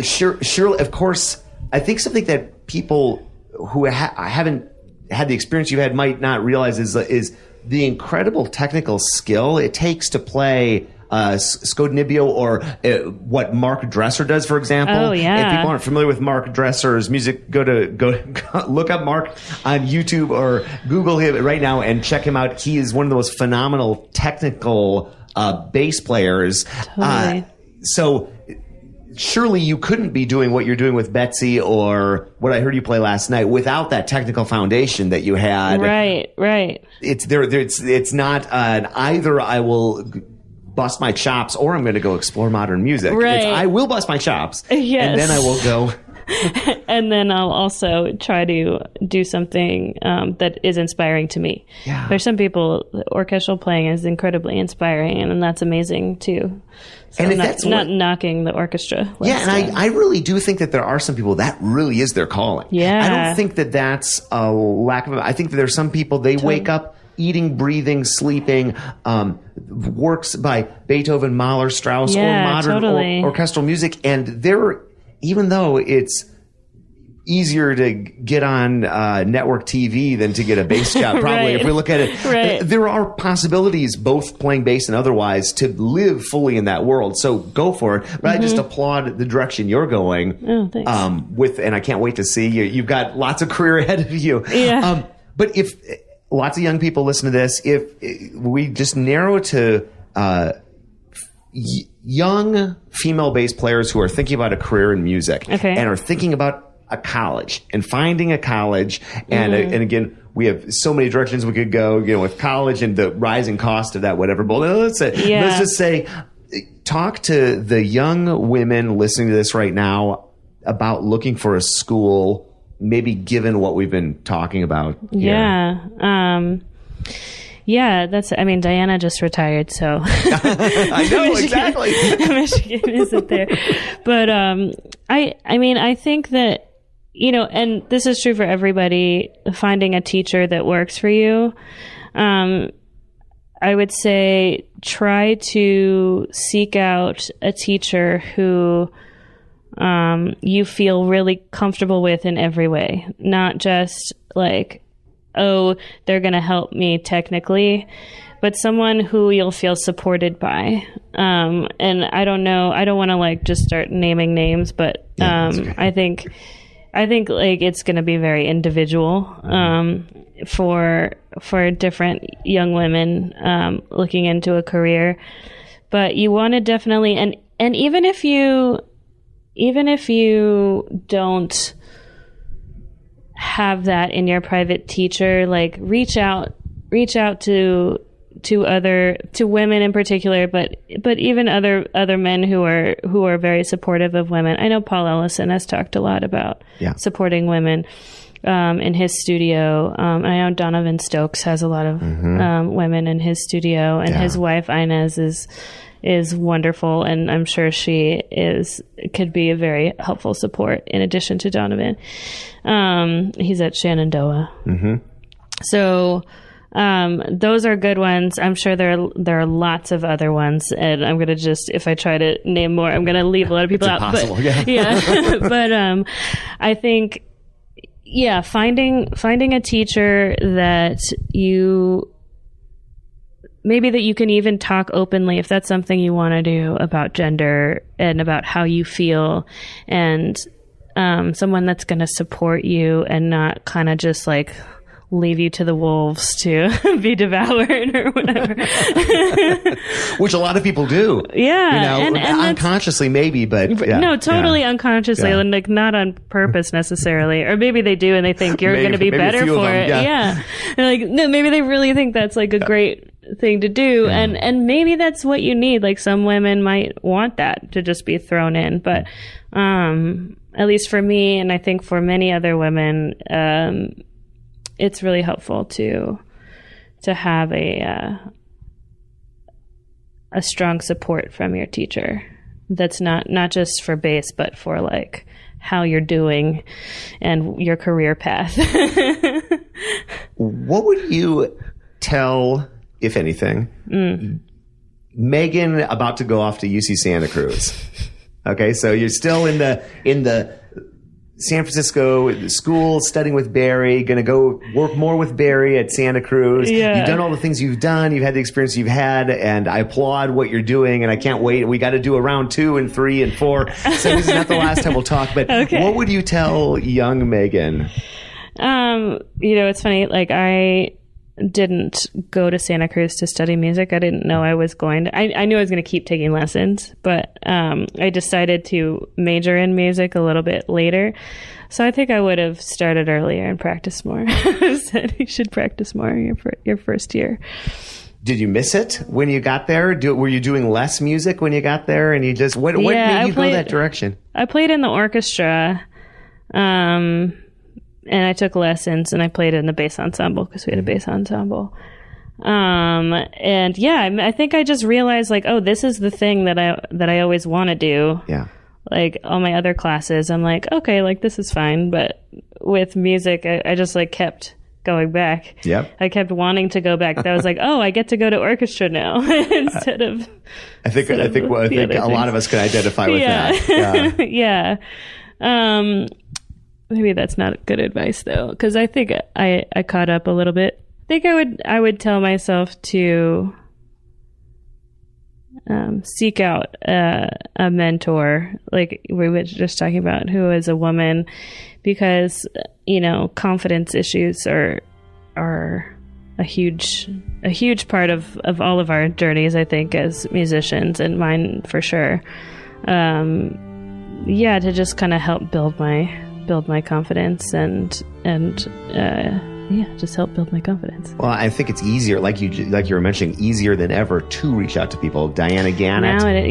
sure, of course, I think something that people who haven't had the experience you had might not realize is the incredible technical skill it takes to play Scodinibio or what Mark Dresser does, for example. Oh, yeah. If people aren't familiar with Mark Dresser's music, go look up Mark on YouTube or Google him right now and check him out. He is one of the most phenomenal technical bass players. Totally. So surely you couldn't be doing what you're doing with Betsy or what I heard you play last night without that technical foundation that you had. Right. It's not either I will bust my chops or I'm going to go explore modern music. Right. I will bust my chops. Yes. And then I will go. And then I'll also try to do something that is inspiring to me. Yeah. There's some people, orchestral playing is incredibly inspiring, and that's amazing too. So and if that's not knocking the orchestra. Yeah, and I really do think that there are some people that really is their calling. Yeah. I don't think that that's a lack of. I think that there's some people they wake up eating, breathing, sleeping, works by Beethoven, Mahler, Strauss, or modern orchestral music, and they're. Even though it's easier to get on network TV than to get a bass job, probably, if we look at it, there are possibilities, both playing bass and otherwise, to live fully in that world. So go for it. But I just applaud the direction you're going. Oh, thanks. And I can't wait to see you. You've got lots of career ahead of you. Yeah. But if lots of young people listen to this, if we just narrow to young female bass players who are thinking about a career in music and are thinking about a college and finding a college. And again, we have so many directions we could go, with college and the rising cost of that, whatever. But let's just say, talk to the young women listening to this right now about looking for a school, maybe given what we've been talking about here. Yeah. Diana just retired, so I know exactly. Michigan isn't there, but I think that and this is true for everybody. Finding a teacher that works for you, I would say try to seek out a teacher who you feel really comfortable with in every way, not just like, oh, they're going to help me technically, but someone who you'll feel supported by. And I don't know, I don't want to like just start naming names, but I think like it's going to be very individual for different young women looking into a career. But you want to definitely, and even if you don't have that in your private teacher, like reach out to women in particular, but even other men who are very supportive of women. I know Paul Ellison has talked a lot about supporting women. in his studio. I know Donovan Stokes has a lot of women in his studio, and his wife Inez is wonderful, and I'm sure she could be a very helpful support in addition to Donovan. He's at Shenandoah. So those are good ones. I'm sure there are lots of other ones, and I'm gonna just, if I try to name more, I'm gonna leave a lot of people out. Impossible, but, yeah. But I think, finding a teacher that you can even talk openly, if that's something you want to do, about gender and about how you feel, and someone that's going to support you and not kind of just like leave you to the wolves to be devoured or whatever. Which a lot of people do. Yeah. And unconsciously maybe, but no, totally unconsciously, and like not on purpose necessarily. Or maybe they do and they think you're going to be better for it. Yeah. Like, no, maybe they really think that's like a great thing to do. And maybe that's what you need. Like some women might want that to just be thrown in. But, at least for me, and I think for many other women, it's really helpful to have a strong support from your teacher. That's not just for bass, but for like how you're doing and your career path. What would you tell, if anything, Megan about to go off to UC Santa Cruz? Okay, so you're still in the San Francisco school, studying with Barry, going to go work more with Barry at Santa Cruz. Yeah. You've done all the things you've done. You've had the experience you've had, and I applaud what you're doing, and I can't wait. We got to do a round 2 and 3 and 4. So this is not the last time we'll talk, but What would you tell young Megan? It's funny. Like, I didn't go to Santa Cruz to study music. I didn't know I was going to. I knew I was going to keep taking lessons, but I decided to major in music a little bit later. So I think I would have started earlier and practiced more. I said you should practice more your first year. Did you miss it when you got there? Were you doing less music when you got there? And you just what made you go that direction? I played in the orchestra. And I took lessons, and I played in the bass ensemble because we had a bass ensemble. I think I just realized, like, oh, this is the thing that I always want to do. Yeah. Like all my other classes, I'm like, okay, like this is fine. But with music, I just like kept going back. Yep. I kept wanting to go back. I was like, oh, I get to go to orchestra now instead of. I think a lot of us can identify with that. Yeah. Yeah. Maybe that's not good advice though, because I think I caught up a little bit. I think I would tell myself to seek out a mentor, like we were just talking about, who is a woman, because confidence issues are a huge part of all of our journeys, I think, as musicians, and mine for sure. To just kind of help build my confidence and just help build my confidence. Well, I think it's easier, like you were mentioning, easier than ever to reach out to people. Diana Gannett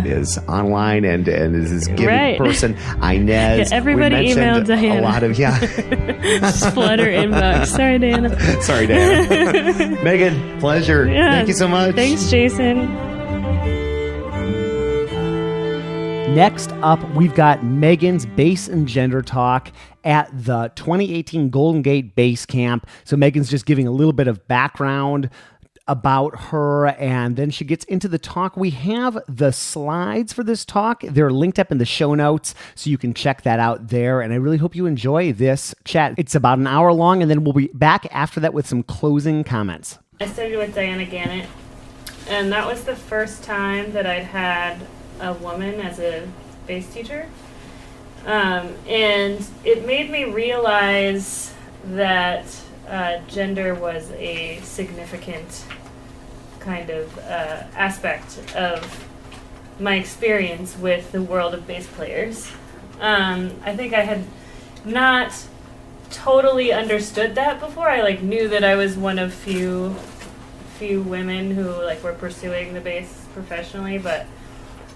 is online and is this giving person. Inez, everybody emailed Diana. A lot of just flood her inbox. Sorry, Diana. Sorry, Diana. Megan, pleasure. Yeah. Thank you so much. Thanks, Jason. Next up, we've got Megan's Bass and Gender Talk at the 2018 Golden Gate Bass Camp. So Megan's just giving a little bit of background about her, and then she gets into the talk. We have the slides for this talk. They're linked up in the show notes, so you can check that out there, and I really hope you enjoy this chat. It's about an hour long, and then we'll be back after that with some closing comments. I studied with Diana Gannett, and that was the first time that I'd had a woman as a bass teacher, and it made me realize that gender was a significant kind of aspect of my experience with the world of bass players. I think I had not totally understood that before. I knew that I was one of few women who were pursuing the bass professionally, but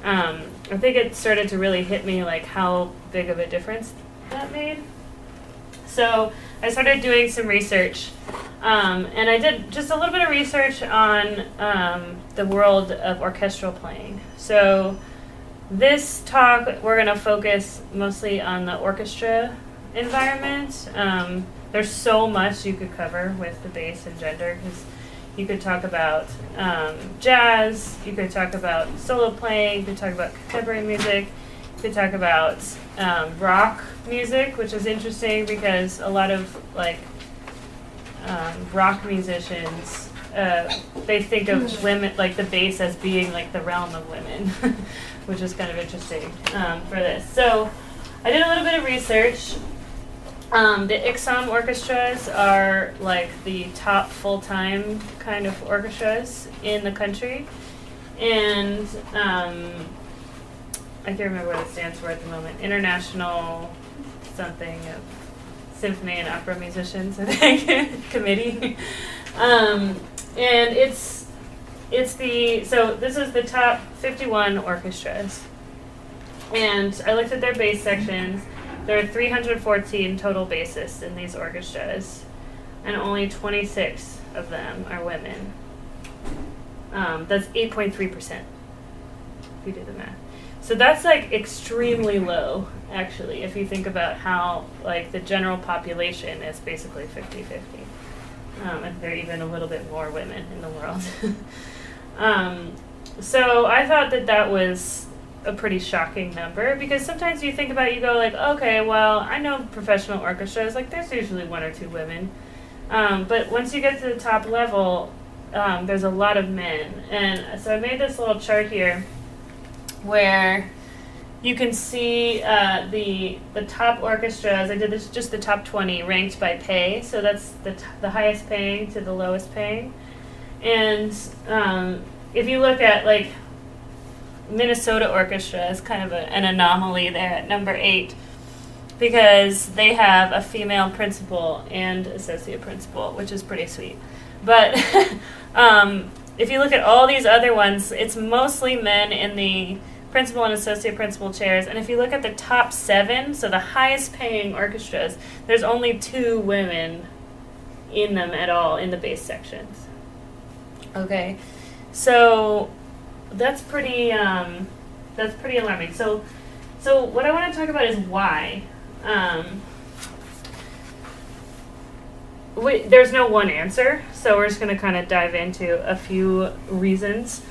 I think it started to really hit me how big of a difference that made. So I started doing some research, and I did just a little bit of research on the world of orchestral playing. So this talk, we're going to focus mostly on the orchestra environment. There's so much you could cover with the bass and gender, because you could talk about jazz, you could talk about solo playing, you could talk about contemporary music, you could talk about rock music, which is interesting because a lot of rock musicians, they think of women, like the bass, as being like the realm of women, which is kind of interesting for this. So I did a little bit of research. The ICSOM orchestras are like the top full-time kind of orchestras in the country, and I can't remember what it stands for at the moment. International something of Symphony and Opera Musicians, I think, Committee. And this is the top 51 orchestras. And I looked at their bass sections. There are 314 total bassists in these orchestras, and only 26 of them are women. That's 8.3%, if you do the math. So that's like extremely low, actually, if you think about how like the general population is basically 50-50. And there are even a little bit more women in the world. So I thought that was a pretty shocking number, because sometimes you think about it, you go like, okay, well, I know professional orchestras, like there's usually one or two women. But once you get to the top level, there's a lot of men. And so I made this little chart here where you can see the top orchestras. I did this just the top 20 ranked by pay, so that's the highest paying to the lowest paying. And if you look at like Minnesota Orchestra is kind of an anomaly there at number 8, because they have a female principal and associate principal, which is pretty sweet. But if you look at all these other ones, it's mostly men in the principal and associate principal chairs. And if you look at the top 7, so the highest paying orchestras, there's only 2 women in them at all in the bass sections. Okay, so that's pretty alarming. So what I want to talk about is why. There's no one answer, so we're just going to kind of dive into a few reasons.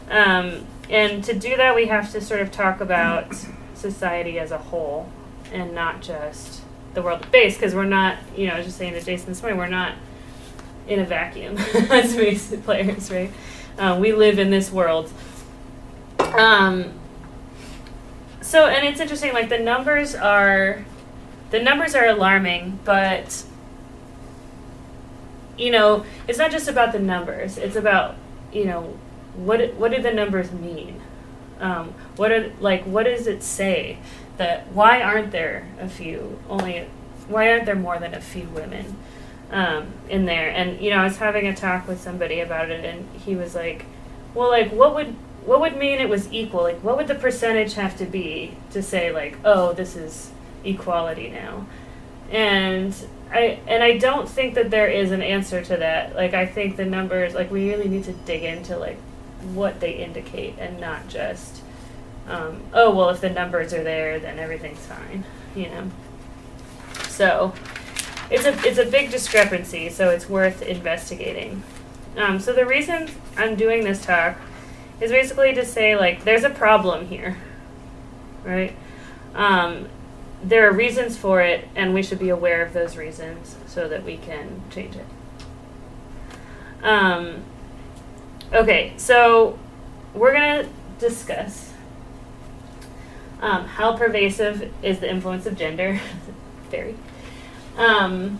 And to do that, we have to sort of talk about society as a whole and not just the world of bass, because we're not, I was just saying to Jason this morning, we're not in a vacuum as bass players, right? We live in this world. So, and it's interesting, like the numbers are alarming, but it's not just about the numbers. It's about, what do the numbers mean? What does it say? Why aren't there more than a few women in there? And I was having a talk with somebody about it, and he was like, well, like what would mean it was equal? Like, what would the percentage have to be to say, like, oh, this is equality now? And I don't think that there is an answer to that. Like, I think the numbers, like, we really need to dig into, like, what they indicate, and not just, oh, well, if the numbers are there, then everything's fine, So it's a big discrepancy, so it's worth investigating. So the reason I'm doing this talk is basically to say, like, there's a problem here, right? There are reasons for it, and we should be aware of those reasons so that we can change it. Okay, so we're going to discuss how pervasive is the influence of gender. Very. Some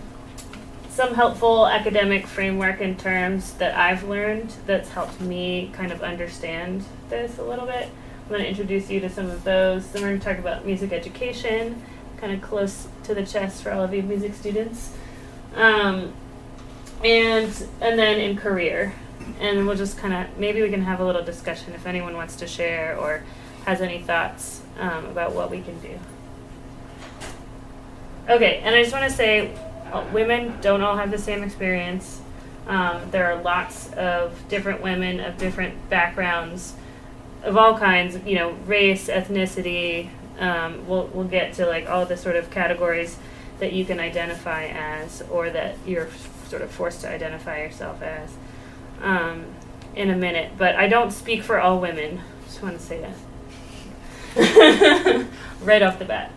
helpful academic framework and terms that I've learned that's helped me kind of understand this a little bit. I'm going to introduce you to some of those. Then we're going to talk about music education, kind of close to the chest for all of you music students. And then in career. And we'll just kind of, maybe we can have a little discussion if anyone wants to share or has any thoughts about what we can do. Okay, and I just want to say, women don't all have the same experience. There are lots of different women of different backgrounds, of all kinds. Race, ethnicity. We'll get to like all the sort of categories that you can identify as, or that you're sort of forced to identify yourself as, in a minute. But I don't speak for all women. Just want to say that right off the bat.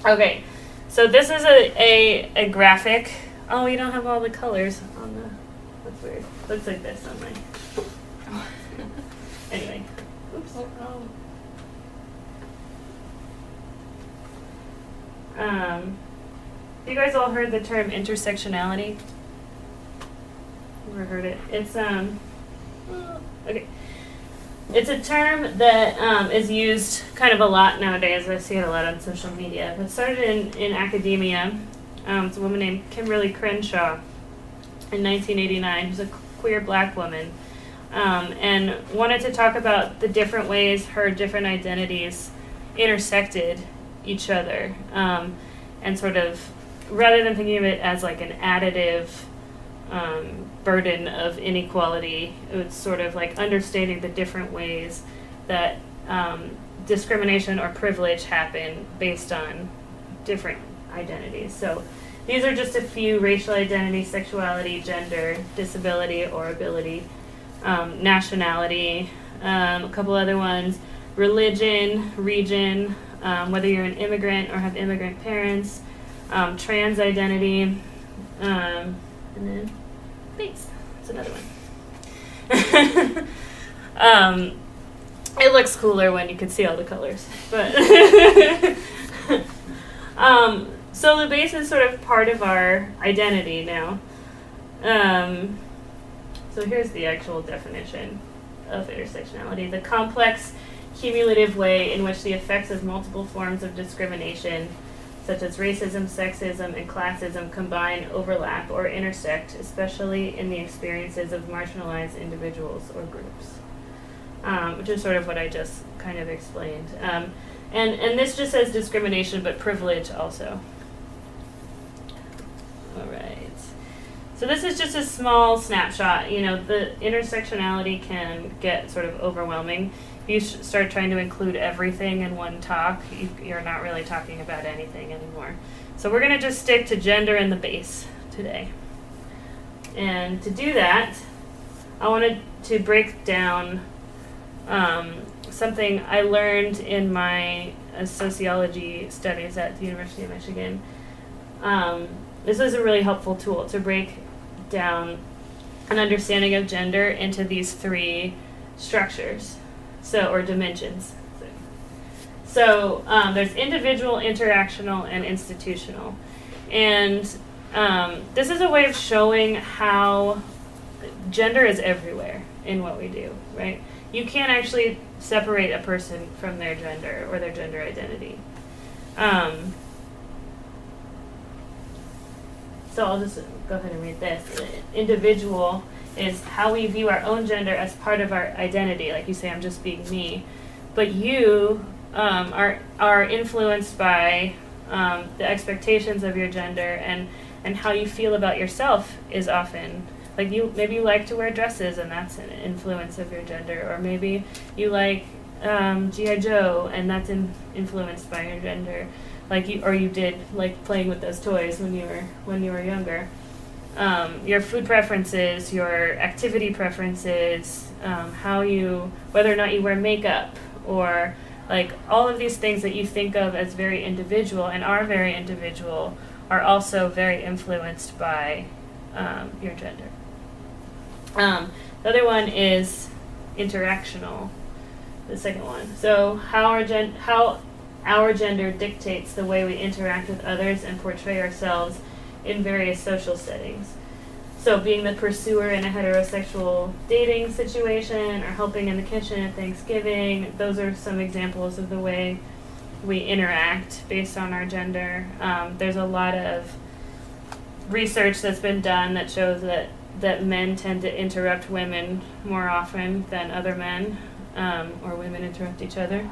Okay, so this is a graphic. Oh, you don't have all the colors on the. That's weird. Looks like this on mine. Anyway, oops. You guys all heard the term intersectionality? Ever heard it? It's okay. It's a term that is used kind of a lot nowadays. I see it a lot on social media. It started in academia. It's a woman named Kimberly Crenshaw in 1989. She's a queer black woman, and wanted to talk about the different ways her different identities intersected each other, and sort of, rather than thinking of it as like an additive burden of inequality, it was sort of like understanding the different ways that discrimination or privilege happen based on different identities. So these are just a few: racial identity, sexuality, gender, disability or ability, nationality, a couple other ones, religion, region, whether you're an immigrant or have immigrant parents, trans identity, and then thanks. That's another one. It looks cooler when you can see all the colors, but so the base is sort of part of our identity now. So here's the actual definition of intersectionality: the complex, cumulative way in which the effects of multiple forms of discrimination, such as racism, sexism, and classism, combine, overlap, or intersect, especially in the experiences of marginalized individuals or groups, which is sort of what I just kind of explained. And this just says discrimination, but privilege also. All right. So this is just a small snapshot. The intersectionality can get sort of overwhelming. If you start trying to include everything in one talk, you're not really talking about anything anymore. So we're going to just stick to gender and the base today. And to do that, I wanted to break down something I learned in my sociology studies at the University of Michigan. This was a really helpful tool to break down an understanding of gender into these three structures. Or dimensions. So there's individual, interactional, and institutional. And this is a way of showing how gender is everywhere in what we do, right? You can't actually separate a person from their gender or their gender identity. So I'll just go ahead and read this. Individual is how we view our own gender as part of our identity. Like you say, I'm just being me. But you are influenced by the expectations of your gender, and how you feel about yourself is often, like maybe you like to wear dresses, and that's an influence of your gender. Or maybe you like G.I. Joe, and that's influenced by your gender. You did like playing with those toys when you were younger. Your food preferences, your activity preferences, whether or not you wear makeup, or like all of these things that you think of as very individual and are very individual are also very influenced by your gender. The other one is interactional, the second one. So how our gender dictates the way we interact with others and portray ourselves in various social settings. So being the pursuer in a heterosexual dating situation, or helping in the kitchen at Thanksgiving, those are some examples of the way we interact based on our gender. There's a lot of research that's been done that shows that men tend to interrupt women more often than other men, or women interrupt each other.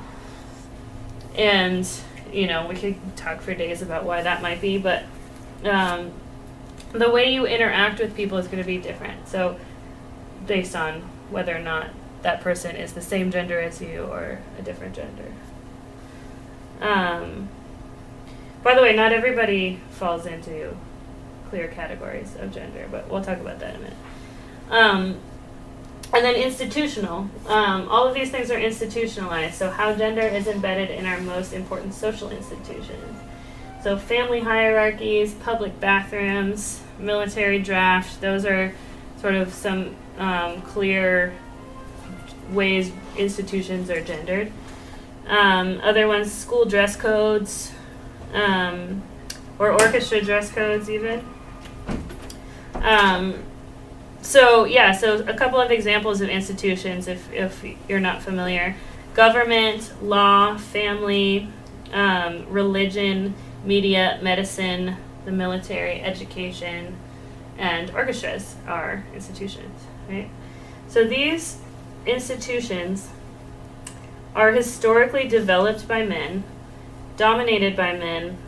And we could talk for days about why that might be, but the way you interact with people is going to be different. So based on whether or not that person is the same gender as you or a different gender. By the way, not everybody falls into clear categories of gender, but we'll talk about that in a minute. And then institutional. All of these things are institutionalized. So how gender is embedded in our most important social institutions. So family hierarchies, public bathrooms, military draft, those are sort of some clear ways institutions are gendered. Other ones, school dress codes, or orchestra dress codes even. So a couple of examples of institutions if you're not familiar. Government, law, family, religion, media, medicine, the military, education, and orchestras are institutions, right? So these institutions are historically developed by men, dominated by men,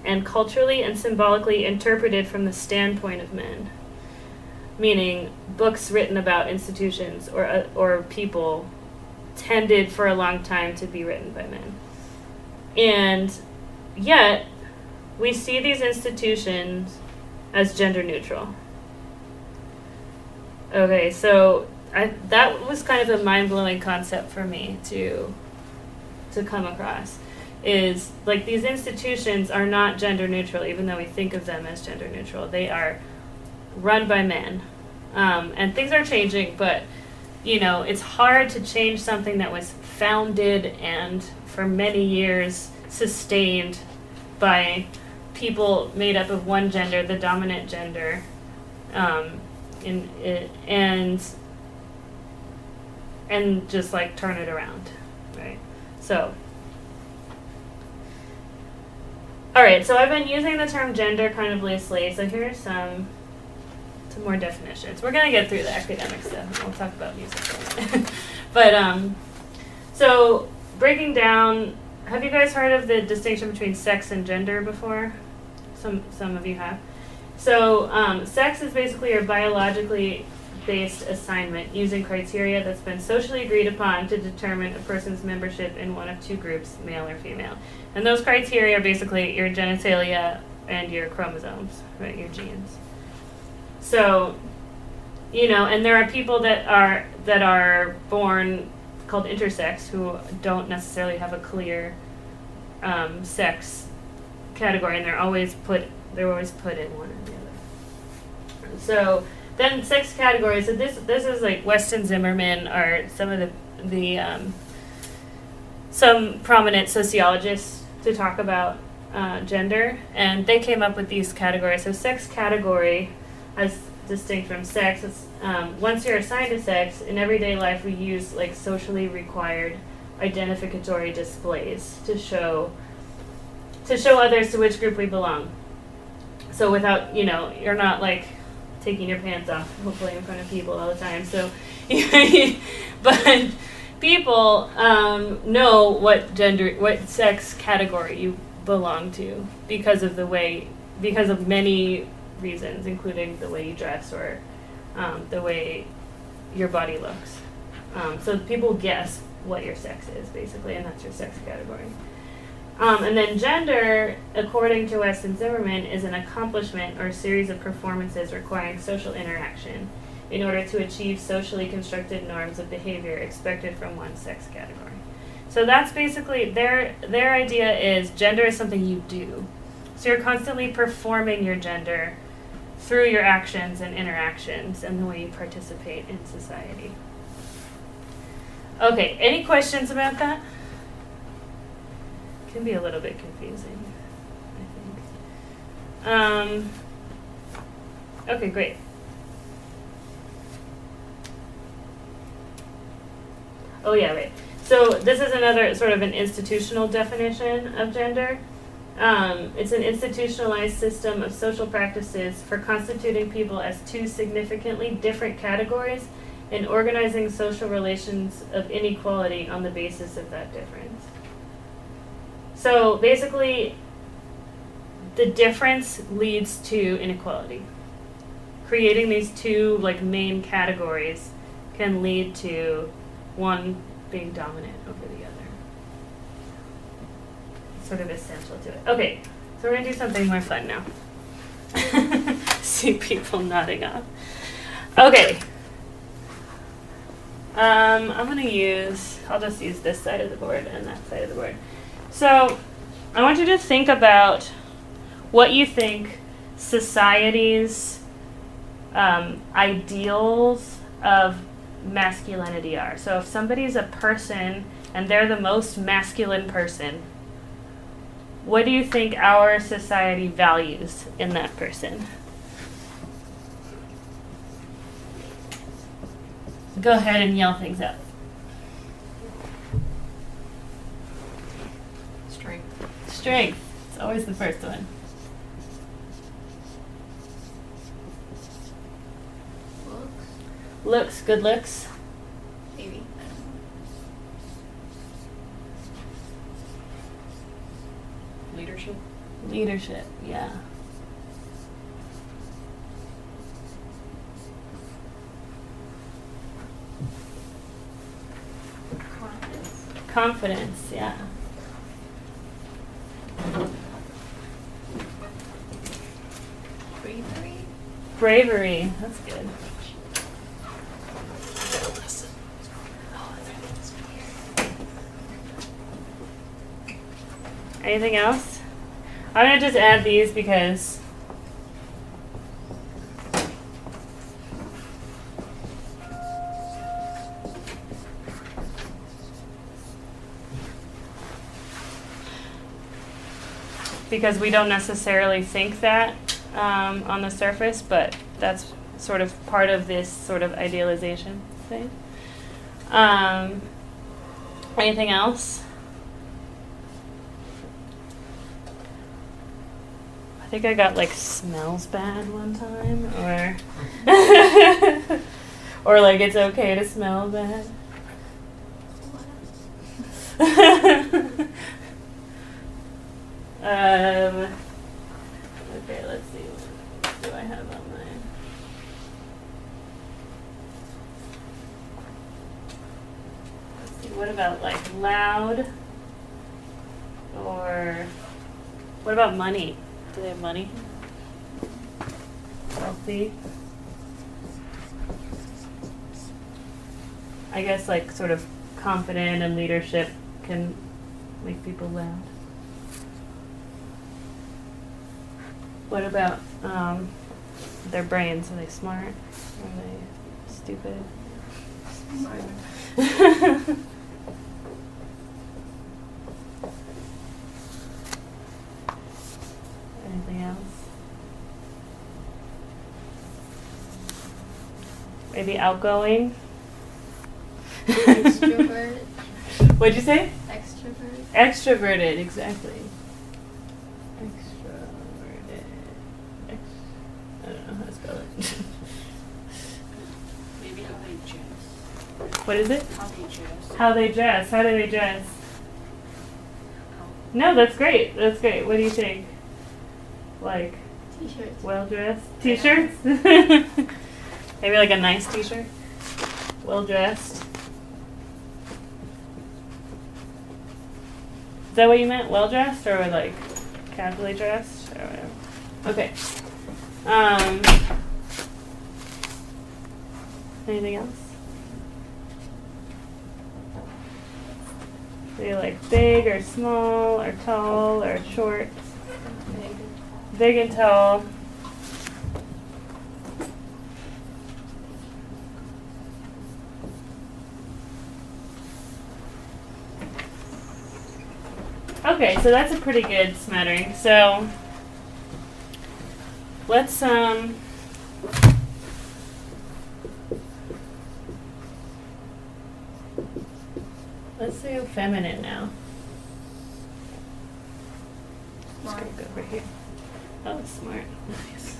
and culturally and symbolically interpreted from the standpoint of men. Meaning, books written about institutions or people tended for a long time to be written by men. And yet, we see these institutions as gender neutral. Okay, so that was kind of a mind-blowing concept for me to come across. Is like these institutions are not gender neutral, even though we think of them as gender neutral. They are run by men. And things are changing, but it's hard to change something that was founded and for many years sustained by people made up of one gender, the dominant gender, and just like turn it around, right? So, all right, so I've been using the term gender kind of loosely, so here's some more definitions. We're going to get through the academic stuff, and we'll talk about music for a minute. But, so breaking down, have you guys heard of the distinction between sex and gender before? Some of you have. So sex is basically your biologically based assignment using criteria that's been socially agreed upon to determine a person's membership in one of two groups, male or female. And those criteria are basically your genitalia and your chromosomes, right, your genes. So, and there are people that are born called intersex who don't necessarily have a clear sex category, and they're always put in one or the other. So then sex categories. So this is like Weston Zimmerman are some of the some prominent sociologists to talk about gender, and they came up with these categories. So sex category, as distinct from sex, is once you're assigned to sex, in everyday life we use like socially required identificatory displays to show others to which group we belong. So without, you're not like taking your pants off, hopefully in front of people all the time. So, but people know what sex category you belong to because of many reasons, including the way you dress or the way your body looks. So people guess what your sex is, basically, and that's your sex category. And then gender, according to Weston Zimmerman, is an accomplishment or a series of performances requiring social interaction in order to achieve socially constructed norms of behavior expected from one sex category. So that's basically, their idea is gender is something you do. So you're constantly performing your gender through your actions and interactions and the way you participate in society. Okay, any questions about that? Can be a little bit confusing, I think. Okay, great. Oh yeah, right. So this is another sort of an institutional definition of gender. It's an institutionalized system of social practices for constituting people as two significantly different categories and organizing social relations of inequality on the basis of that difference. So basically, the difference leads to inequality. Creating these two main categories can lead to one being dominant over the other. It's sort of essential to it. Okay, so we're going to do something more fun now. See people nodding off. Okay. I'll just use this side of the board and that side of the board. So I want you to think about what you think society's ideals of masculinity are. So if somebody's a person and they're the most masculine person, what do you think our society values in that person? Go ahead and yell things out. Strength. It's always the first one. Looks. Good looks. Maybe. Leadership, yeah. Confidence, yeah. Bravery, that's good. Anything else? I'm going to just add these because we don't necessarily think that on the surface, but that's sort of part of this sort of idealization thing. Anything else? I think I got smells bad one time, or it's okay to smell bad. Okay, let's see. What do I have on mine? Let's see. What about loud? Or what about money? Do they have money? Wealthy? I guess sort of confident and leadership can make people loud. What about their brains? Are they smart? Are they stupid? Smart. Anything else? Maybe outgoing? Extrovert. What'd you say? Extrovert. Extroverted, exactly. I don't know how to spell it. Maybe how they dress. What is it? How they dress. How they dress. How do they dress? No, that's great. That's great. What do you think? T-shirts. Well dressed? T-shirts? Maybe a nice t-shirt? Well dressed. Is that what you meant? Well dressed or casually dressed or whatever? Okay. Anything else? Do you big or small or tall or short? Big and tall. Okay, so that's a pretty good smattering. So let's do feminine now. Smart. Let's go over here. Oh, smart. Nice.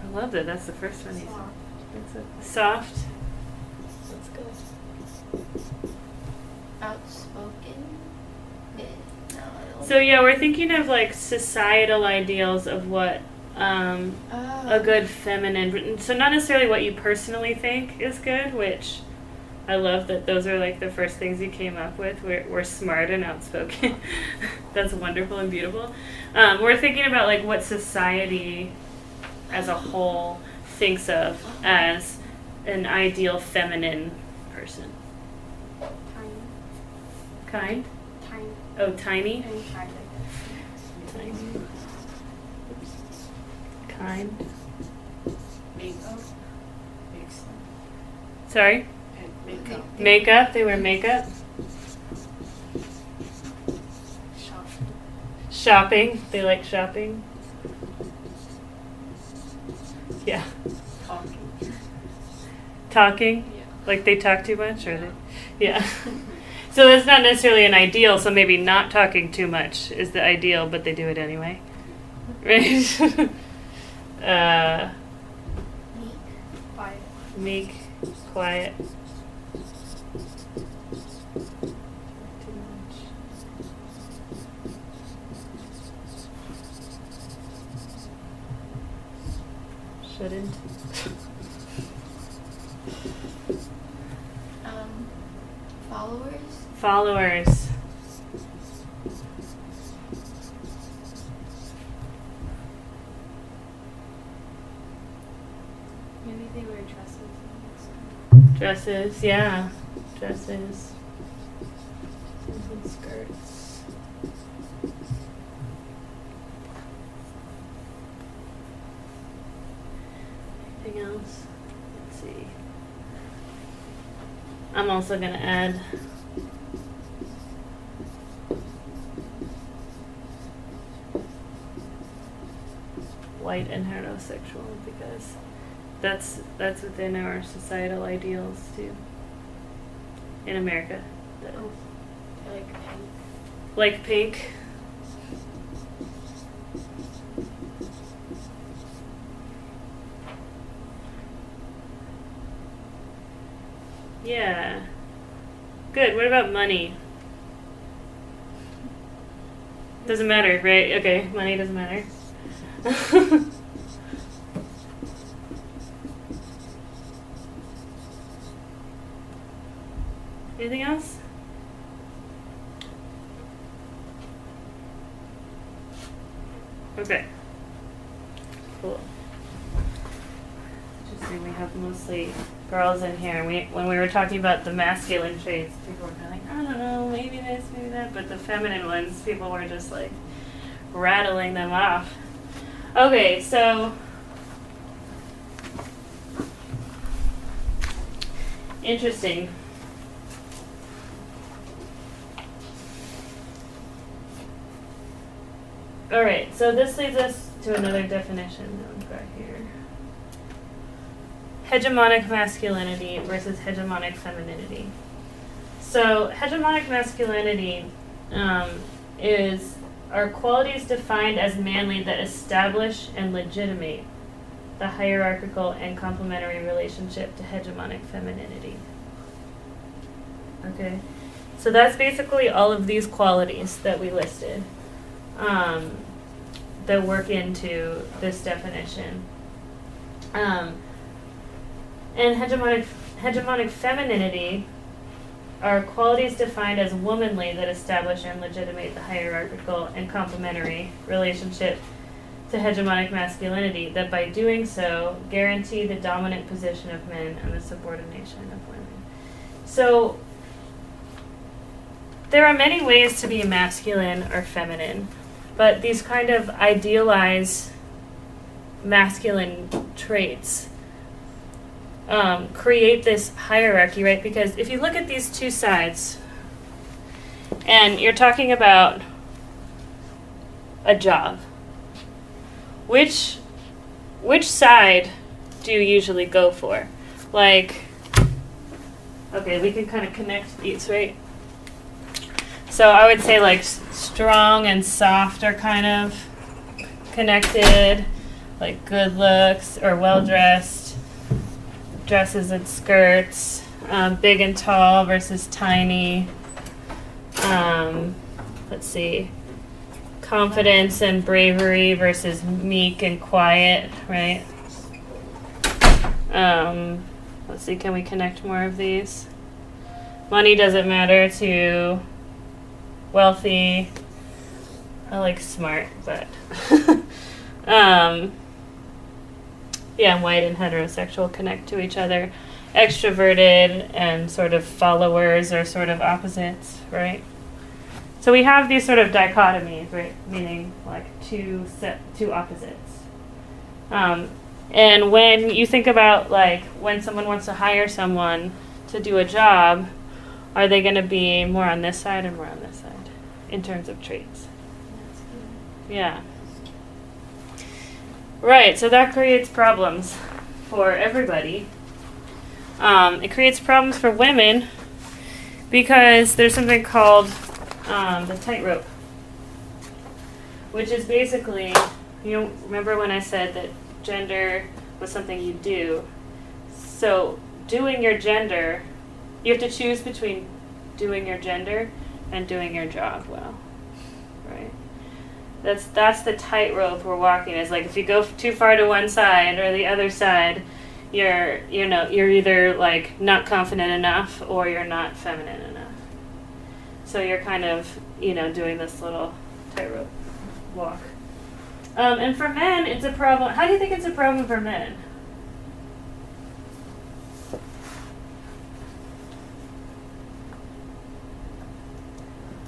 I love that. That's the first one. Soft. Soft. That's good. Outspoken. No, I don't. So yeah, we're thinking of like societal ideals of what a good feminine. So not necessarily what you personally think is good, which I love that those are like the first things you came up with. We're smart and outspoken. That's wonderful and beautiful. We're thinking about like what society as a whole thinks of as an ideal feminine person. Kind? Tiny. Oh, tiny? And kind, I guess. Tiny. Kind. Makeup. Sorry? Makeup. Makeup? They wear makeup? Shopping. Shopping? They like shopping? Yeah. Talking. Talking? Yeah. Like they talk too much? Or they? Yeah. So that's not necessarily an ideal, so maybe not talking too much is the ideal, but they do it anyway. Right? Meek. Quiet. Meek, quiet. Too much. Shouldn't. Followers. Followers. Maybe they wear dresses. Dresses, yeah. Dresses. And skirts. Anything else? Let's see. I'm also going to add white and heterosexual because that's within our societal ideals too. In America. That is. I like pink. Like pink. Yeah. Good. What about money? Doesn't matter, right? Okay, money doesn't matter. Anything else? Okay. Cool. Interesting. We have mostly girls in here. When we were talking about the masculine traits, people were kind of like, I don't know, maybe this, maybe that. But the feminine ones, people were just like rattling them off. Okay, so interesting. All right, so this leads us to another definition that we've got here. Hegemonic masculinity versus hegemonic femininity. So hegemonic masculinity are qualities defined as manly that establish and legitimate the hierarchical and complementary relationship to hegemonic femininity. Okay, so that's basically all of these qualities that we listed that work into this definition. And hegemonic femininity are qualities defined as womanly that establish and legitimate the hierarchical and complementary relationship to hegemonic masculinity, that by doing so guarantee the dominant position of men and the subordination of women. So there are many ways to be masculine or feminine, but these kind of idealized masculine traits create this hierarchy, right? Because if you look at these two sides, and you're talking about a job, which side do you usually go for? Like, okay, we can kind of connect these, right? So I would say like strong and soft are kind of connected, like good looks or well-dressed, dresses and skirts, big and tall versus tiny, let's see, confidence and bravery versus meek and quiet, right? Let's see, can we connect more of these? Money doesn't matter to wealthy. I like smart, but yeah, white and heterosexual connect to each other. Extroverted and sort of followers are sort of opposites, right? So we have these sort of dichotomies, right? Meaning like two opposites. And when you think about like when someone wants to hire someone to do a job, are they going to be more on this side or more on this side in terms of traits? Yeah. Right, so that creates problems for everybody. It creates problems for women because there's something called the tightrope, which is basically, remember when I said that gender was something you do? So doing your gender, you have to choose between doing your gender and doing your job well, right? That's the tightrope we're walking. Is like if you go too far to one side or the other side, you're either like not confident enough or you're not feminine enough. So you're kind of doing this little tightrope walk. And for men, it's a problem. How do you think it's a problem for men?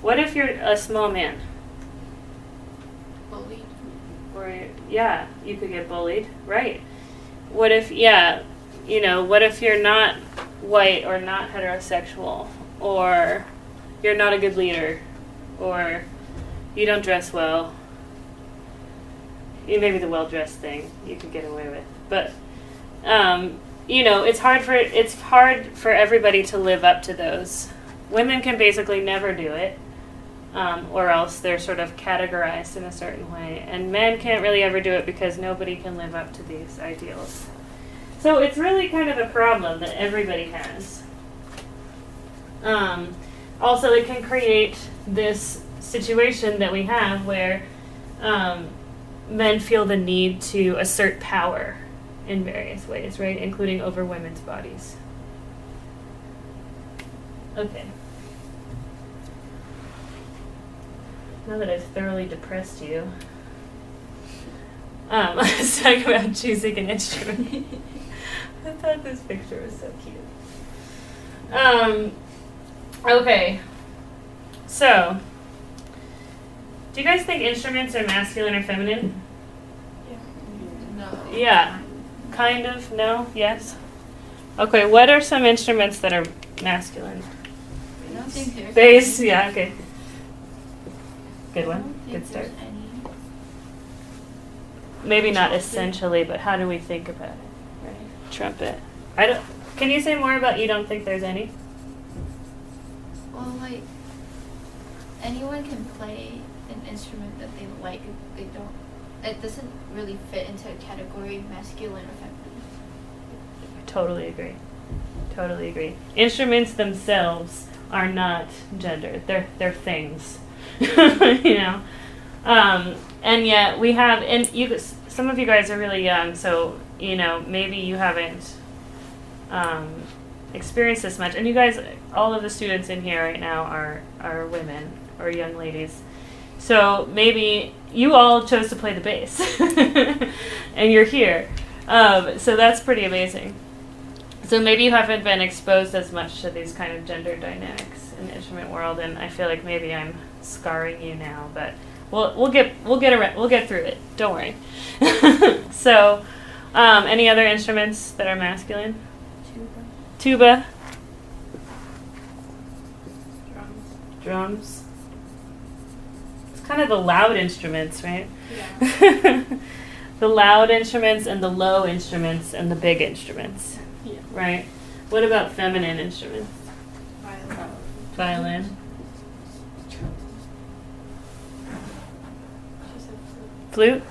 What if you're a small man? Bullied. Or you could get bullied, right? What if what if you're not white or not heterosexual, or you're not a good leader, or you don't dress well? Maybe the well-dressed thing you could get away with, but it's hard for everybody to live up to those. Women can basically never do it. Or else they're sort of categorized in a certain way. And men can't really ever do it because nobody can live up to these ideals. So it's really kind of a problem that everybody has. Also, it can create this situation that we have where men feel the need to assert power in various ways, right? Including over women's bodies. Okay. Now that I've thoroughly depressed you, I was talking about choosing an instrument. I thought this picture was so cute. Okay. So, do you guys think instruments are masculine or feminine? No. Yeah. Kind of. No? Yes? Okay, what are some instruments that are masculine? I don't think there's Bass, any. yeah, okay. Good I one. don't think Good start. there's any. Maybe not Trumpet. essentially, but how do we think about it? Right? Trumpet. Can you say more about you don't think there's any? Well, like, anyone can play an instrument that they like. It doesn't really fit into a category masculine or feminine. Totally agree. Totally agree. Instruments themselves are not gendered. They're things. And yet we have, and some of you guys are really young, so maybe you haven't experienced this much. And you guys, all of the students in here right now are women or young ladies. So maybe you all chose to play the bass, and you're here. So that's pretty amazing. So maybe you haven't been exposed as much to these kind of gender dynamics in the instrument world, and I feel like maybe I'm scarring you now, but we'll get through it. Don't worry. So, any other instruments that are masculine? Tuba. Drums. It's kind of the loud instruments, right? Yeah. The loud instruments and the low instruments and the big instruments. Yeah. Right? What about feminine instruments? Violin. Violin. Flute?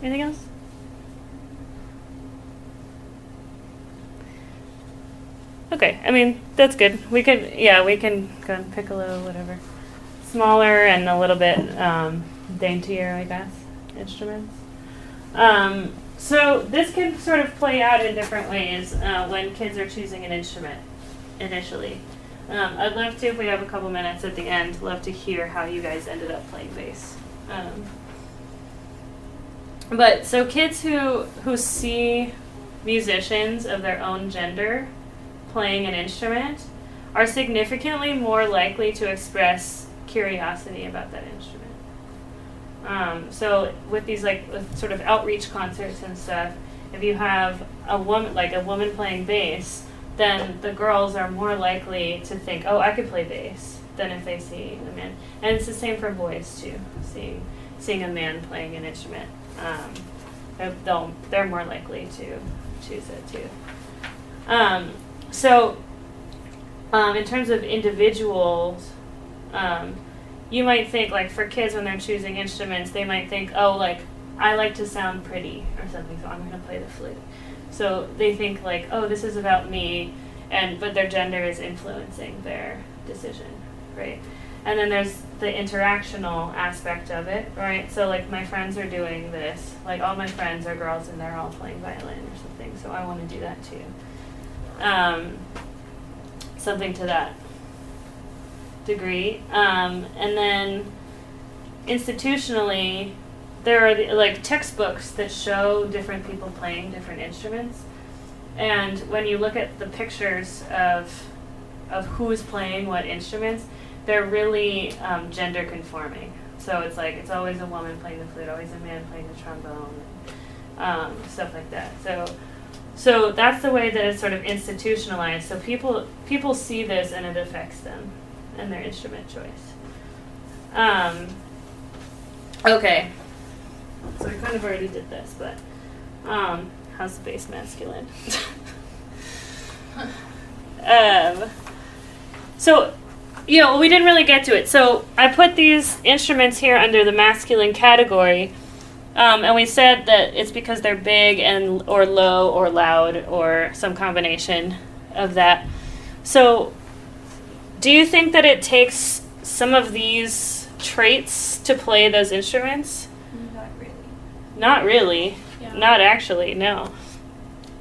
Anything else? Okay, I mean, that's good. We can go and piccolo, whatever. Smaller and a little bit daintier, I guess, instruments. So this can sort of play out in different ways when kids are choosing an instrument initially. I'd love to, if we have a couple minutes at the end, love to hear how you guys ended up playing bass. But so kids who see musicians of their own gender playing an instrument are significantly more likely to express curiosity about that instrument. So with these with sort of outreach concerts and stuff, if you have a woman playing bass, then the girls are more likely to think, oh, I could play bass, than if they see a man. And it's the same for boys too. Seeing a man playing an instrument, they're more likely to choose it too. So in terms of individuals, you might think, for kids when they're choosing instruments, they might think, oh, I like to sound pretty or something, so I'm going to play the flute. So they think oh, this is about me, but their gender is influencing their decision, right? And then there's the interactional aspect of it, right? So my friends are doing this, all my friends are girls and they're all playing violin or something, so I want to do that too. Something to that degree. And then institutionally, there are textbooks that show different people playing different instruments. And when you look at the pictures of who's playing what instruments, they're really gender conforming. So it's always a woman playing the flute, always a man playing the trombone, stuff like that. So that's the way that it's sort of institutionalized. So people see this and it affects them and their instrument choice. Okay. So we kind of already did this, but how's the bass masculine? So, we didn't really get to it. So I put these instruments here under the masculine category, and we said that it's because they're big or low or loud or some combination of that. So do you think that it takes some of these traits to play those instruments? Not really. Not really. Yeah. Not actually, no.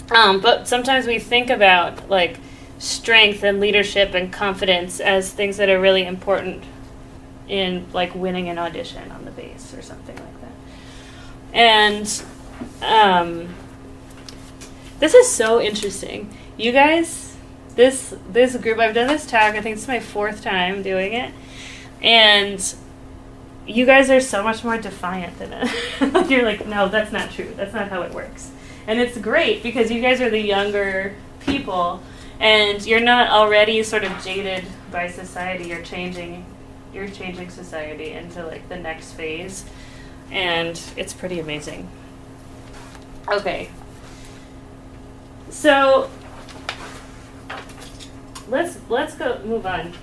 But sometimes we think about strength and leadership and confidence as things that are really important in winning an audition on the bass or something like that. And this is so interesting. You guys, this group, I've done this talk, I think it's my 4th time doing it, and you guys are so much more defiant than it. You're no, that's not true. That's not how it works. And it's great because you guys are the younger people, and you're not already sort of jaded by society. You're changing society into the next phase, and it's pretty amazing. Okay. So let's go move on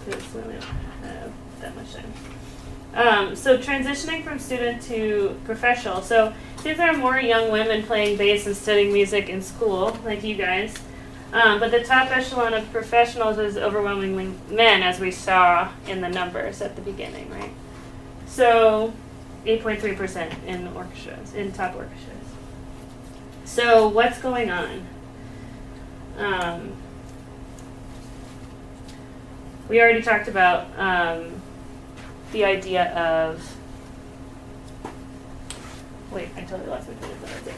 because we don't have that much time. So transitioning from student to professional. So since there are more young women playing bass and studying music in school, like you guys, but the top echelon of professionals is overwhelmingly men, as we saw in the numbers at the beginning, right? So 8.3% in orchestras, in top orchestras. So what's going on? We already talked about the idea of... Wait, I totally lost my train of thought there.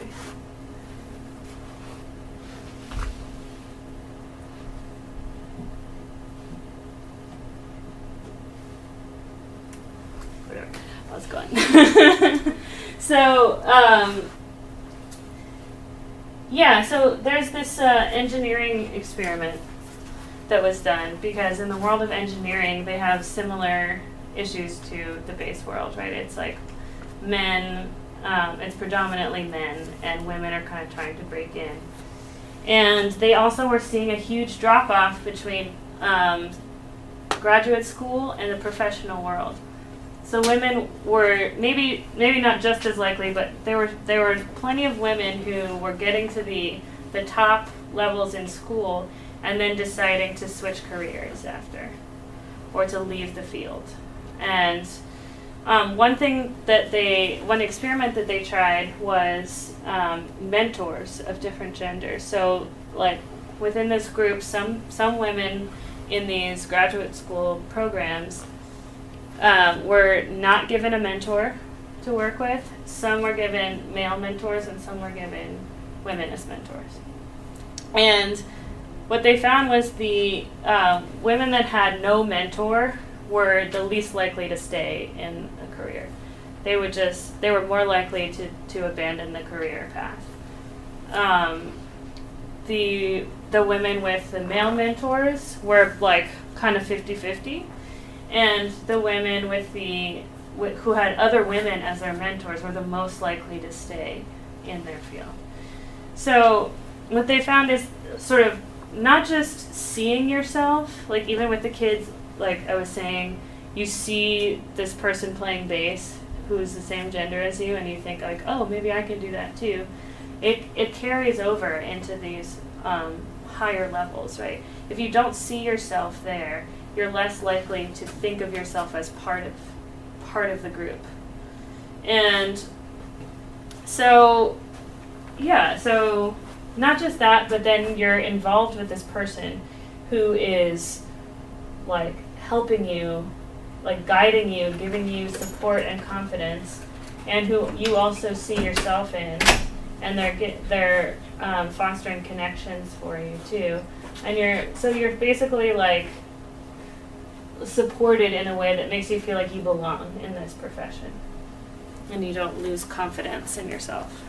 Whatever. I was gone. So there's this engineering experiment that was done because in the world of engineering, they have similar issues to the bass world, right? It's men, it's predominantly men, and women are kind of trying to break in. And they also were seeing a huge drop-off between graduate school and the professional world. So women were maybe not just as likely, but there were plenty of women who were getting to the top levels in school and then deciding to switch careers after, or to leave the field. And one experiment that they tried was mentors of different genders. So, like, within this group, some women in these graduate school programs were not given a mentor to work with. Some were given male mentors, and some were given women as mentors. And what they found was the women that had no mentor were the least likely to stay in a career. They were more likely to abandon the career path. The women with the male mentors were like kind of 50-50, and the women who had other women as their mentors were the most likely to stay in their field. So what they found is sort of not just seeing yourself, like even with the kids, like I was saying, you see this person playing bass who's the same gender as you, and you think like, oh, maybe I can do that too. It carries over into these higher levels, right? If you don't see yourself there, you're less likely to think of yourself as part of the group. And so not just that, but then you're involved with this person who is like helping you, like guiding you, giving you support and confidence, and who you also see yourself in, and they're fostering connections for you too. And you're basically like supported in a way that makes you feel like you belong in this profession, and you don't lose confidence in yourself.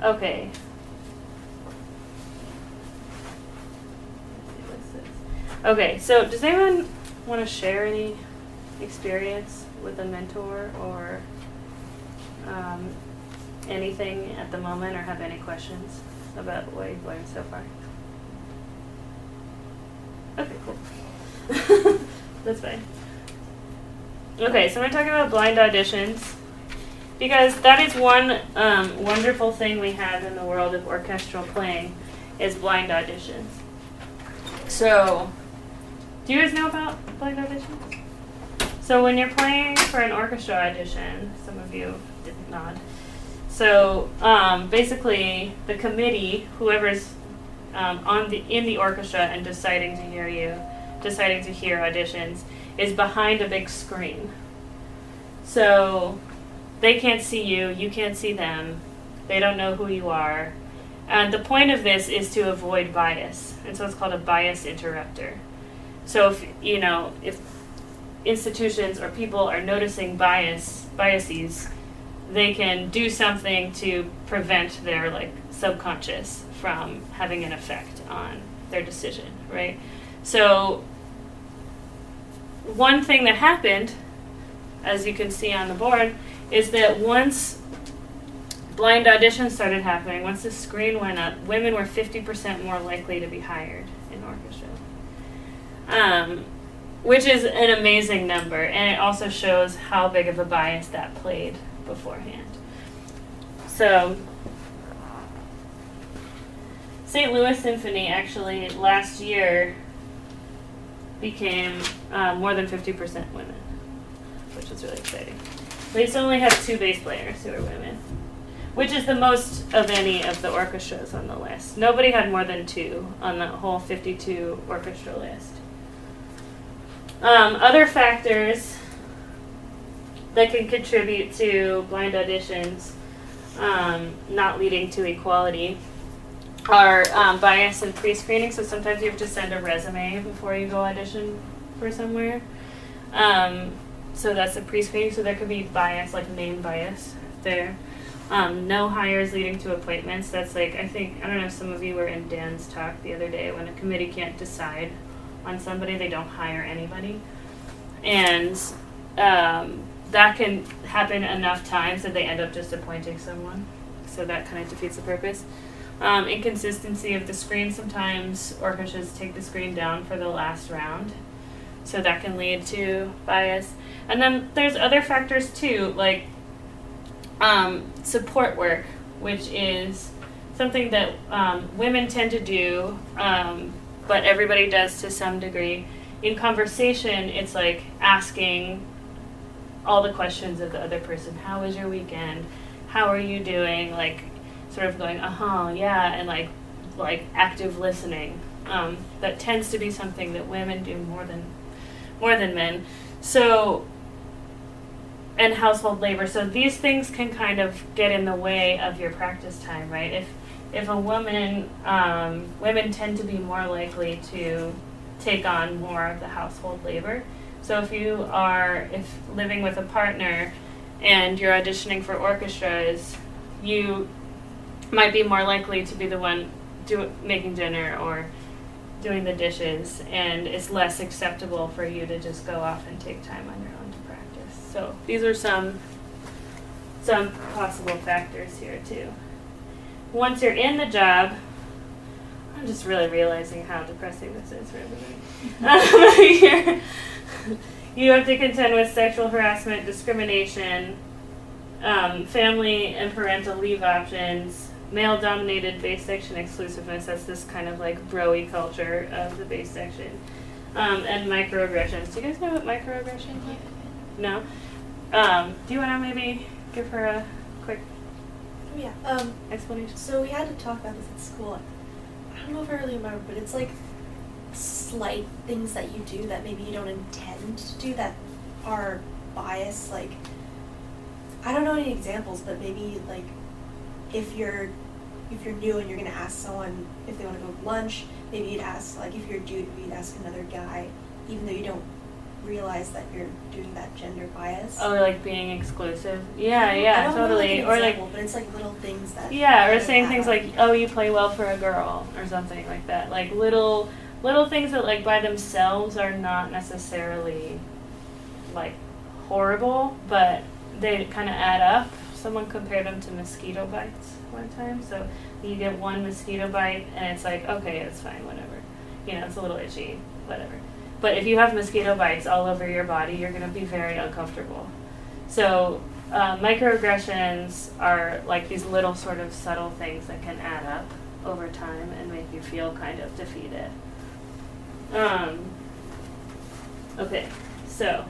Okay. Okay, so does anyone want to share any experience with a mentor or anything at the moment, or have any questions about what you've learned so far? Okay, cool. That's fine. Okay, so we're talking about blind auditions, because that is one wonderful thing we have in the world of orchestral playing, is blind auditions. So, do you guys know about blind auditions? So when you're playing for an orchestra audition, some of you did nod. So basically, the committee, whoever's in the orchestra and deciding to hear auditions, is behind a big screen. So they can't see you, you can't see them, they don't know who you are. And the point of this is to avoid bias, and so it's called a bias interrupter. So if institutions or people are noticing biases, they can do something to prevent their like subconscious from having an effect on their decision, right? So one thing that happened, as you can see on the board, is that once blind auditions started happening, once the screen went up, women were 50% more likely to be hired in orchestra. Which is an amazing number, and it also shows how big of a bias that played beforehand. So, St. Louis Symphony actually last year became more than 50% women, which was really exciting. They used to only have 2 bass players who were women, which is the most of any of the orchestras on the list. Nobody had more than 2 on the whole 52 orchestra list. Other factors that can contribute to blind auditions not leading to equality are bias and pre-screening. So sometimes you have to send a resume before you go audition for somewhere. So that's a pre-screening. So there could be bias, like name bias there. No hires leading to appointments. That's like, I don't know if some of you were in Dan's talk the other day, when a committee can't decide on somebody, they don't hire anybody. And that can happen enough times that they end up just appointing someone. So that kind of defeats the purpose. Inconsistency of the screen. Sometimes orchestras take the screen down for the last round. So that can lead to bias. And then there's other factors too, like support work, which is something that women tend to do, but everybody does to some degree. In conversation, it's like asking all the questions of the other person. How was your weekend? How are you doing? Like, sort of going, yeah, and like active listening. That tends to be something that women do more than men. So, and household labor. So these things can kind of get in the way of your practice time, right? If a woman, women tend to be more likely to take on more of the household labor. So if living with a partner and you're auditioning for orchestras, you might be more likely to be the one making dinner or doing the dishes, and it's less acceptable for you to just go off and take time on your own to practice. So these are some possible factors here too. Once you're in the job, I'm just really realizing how depressing this is for everybody. You have to contend with sexual harassment, discrimination, family and parental leave options, male-dominated base section exclusiveness. That's this kind of like bro-y culture of the base section, and microaggressions. Do you guys know what microaggressions are? No? Do you want to maybe give her a quick explanation? So we had to talk about this at school. I don't know if I really remember, but it's like slight things that you do that maybe you don't intend to do that are biased. Like, I don't know any examples, but maybe like if you're new and you're gonna ask someone if they want to go to lunch, maybe you'd ask, like, if you're a dude, you'd ask another guy, even though you don't realize that you're doing that gender bias. Oh, like being exclusive. Yeah, totally. Or like, but it's like little things that. Yeah, or saying things like, "Oh, you play well for a girl," or something like that. Like little things that, like, by themselves are not necessarily like horrible, but they kind of add up. Someone compared them to mosquito bites one time. So you get one mosquito bite, and it's like, okay, it's fine, whatever. It's a little itchy, whatever. But if you have mosquito bites all over your body, you're going to be very uncomfortable. So microaggressions are like these little sort of subtle things that can add up over time and make you feel kind of defeated. Okay, so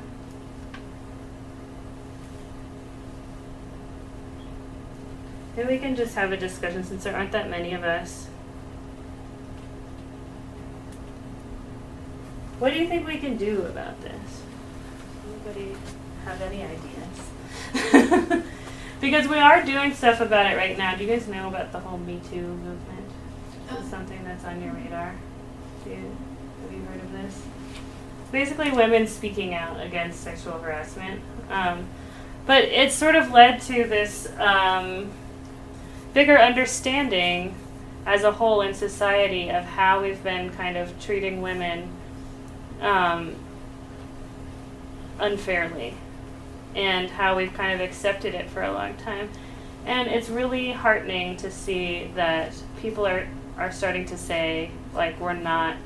maybe we can just have a discussion since there aren't that many of us. What do you think we can do about this? Anybody have any ideas? Because we are doing stuff about it right now. Do you guys know about the whole Me Too movement? Is this something that's on your radar? Have you heard of this? Basically women speaking out against sexual harassment. But it's sort of led to this bigger understanding as a whole in society of how we've been kind of treating women unfairly, and how we've kind of accepted it for a long time. And it's really heartening to see that people are starting to say, like, we're not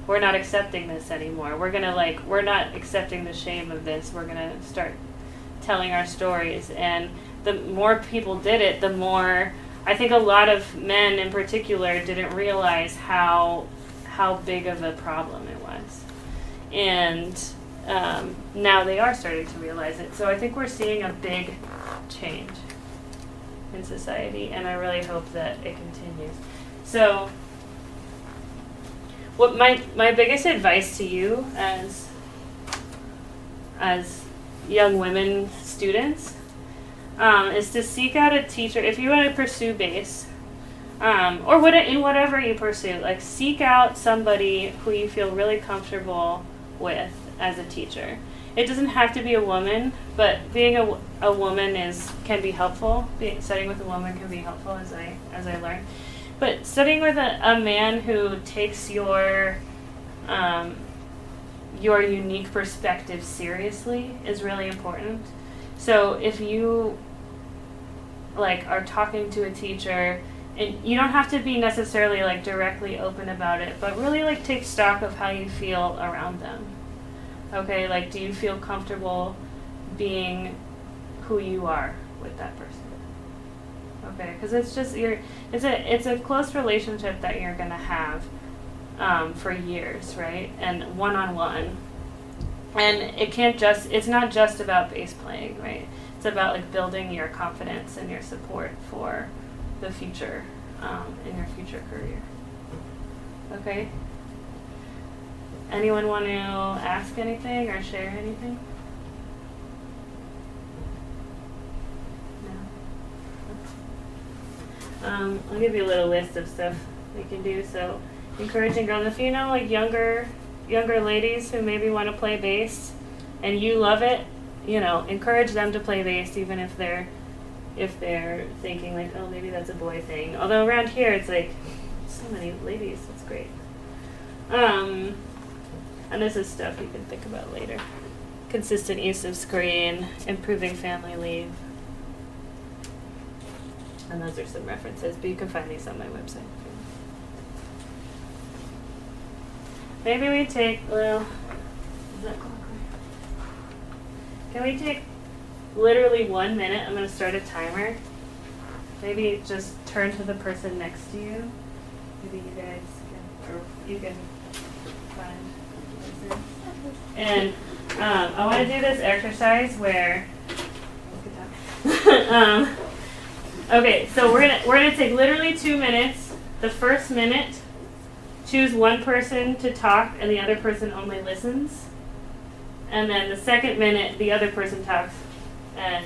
accepting this anymore. We're not accepting the shame of this. We're gonna start telling our stories. And the more people did it, the more, I think a lot of men in particular didn't realize how big of a problem it was. And now they are starting to realize it. So I think we're seeing a big change in society, and I really hope that it continues. So what my biggest advice to you as young women students is to seek out a teacher. If you want to pursue bass, or in whatever you pursue, like, seek out somebody who you feel really comfortable with as a teacher. It doesn't have to be a woman, but being a woman can be helpful. Studying with a woman can be helpful, as I learned. But studying with a man who takes your unique perspective seriously is really important. So if you are talking to a teacher, and you don't have to be necessarily directly open about it, but really take stock of how you feel around them. Okay, do you feel comfortable being who you are with that person? Okay, because it's just it's a close relationship that you're gonna have for years, right? And one-on-one, and it's not just about bass playing, right? It's about like building your confidence and your support for the future in your future career. Okay. Anyone want to ask anything or share anything? No. I'll give you a little list of stuff we can do. So, encouraging girls. If you know like younger ladies who maybe want to play bass, and you love it, encourage them to play bass, even if they're thinking like, oh, maybe that's a boy thing. Although around here it's like so many ladies. That's great. And this is stuff you can think about later. Consistent use of screen, improving family leave. And those are some references, but you can find these on my website. Maybe we take, is that clock right? Can we take literally 1 minute? I'm going to start a timer. Maybe just turn to the person next to you. Maybe you guys can, or you can find. And I want to do this exercise where. Okay, so we're gonna take literally 2 minutes. The first minute, choose one person to talk, and the other person only listens. And then the second minute, the other person talks, and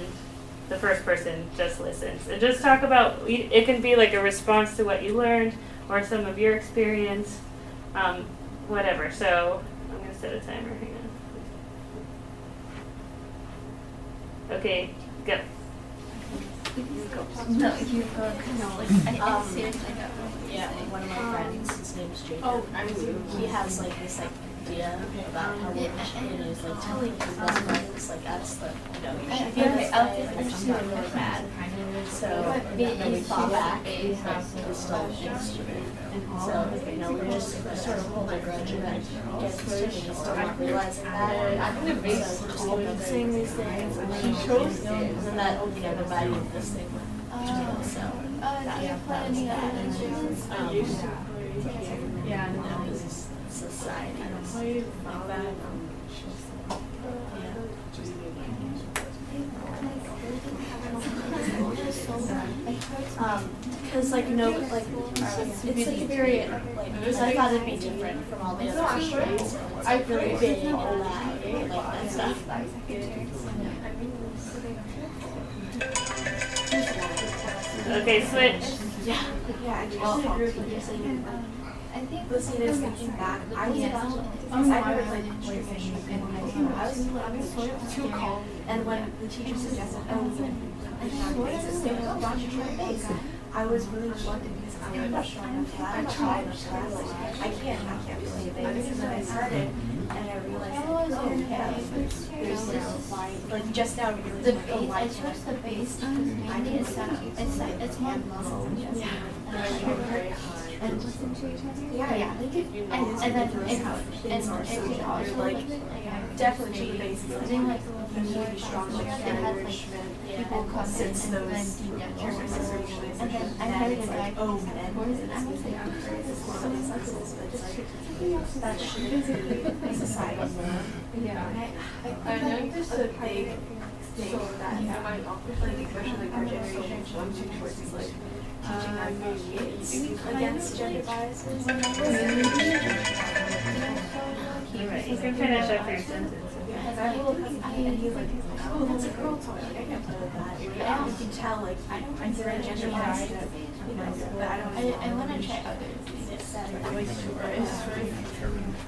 the first person just listens. And just talk about. It can be like a response to what you learned or some of your experience, whatever. So. I'm going to set a timer. Hang on. Okay, go. No, you go. I seriously don't know. Yeah, one of my friends, his name's Jacob. He has like this idea about how it is like telling his best friends like us that I'm just not really bad. So we fall back. We have still an instrument. So we just sort of hold a grudge and then get frustrated and still not realizing that. So just noticing these things and then that everybody this thing went. So do you play any other instruments? Yeah, no, this is society. Because it's like very because I thought it'd be different from all the other instruments. I really big and loud that stuff. Okay, switch. Yeah, I totally agree with what you're saying. I think listening to thinking back, I never played instruments in high school. I was sort of too calm. And when the teacher suggested, I should bass, they were like, why don't you try bass? I was really reluctant because I'm not strong enough for that. I tried, I can't play bass. And then I started, and I realized, there's like just now really the bass. I chose the bass because mainly it's more muscle. And listen to each other. Yeah. And then it could also like definitely change the bass. I think like you need to be strong like people come in and then and then I had a guy I was like that should be society. Yeah. I know there's a big thing that especially our generation wants to towards like teaching our kids against gender biases. You can finish up your sentence. And he's like, oh, that's a girl toy. I can't play with that. Yeah, you can tell, like, I'm very gender biased, but I don't. I want to try others. I'm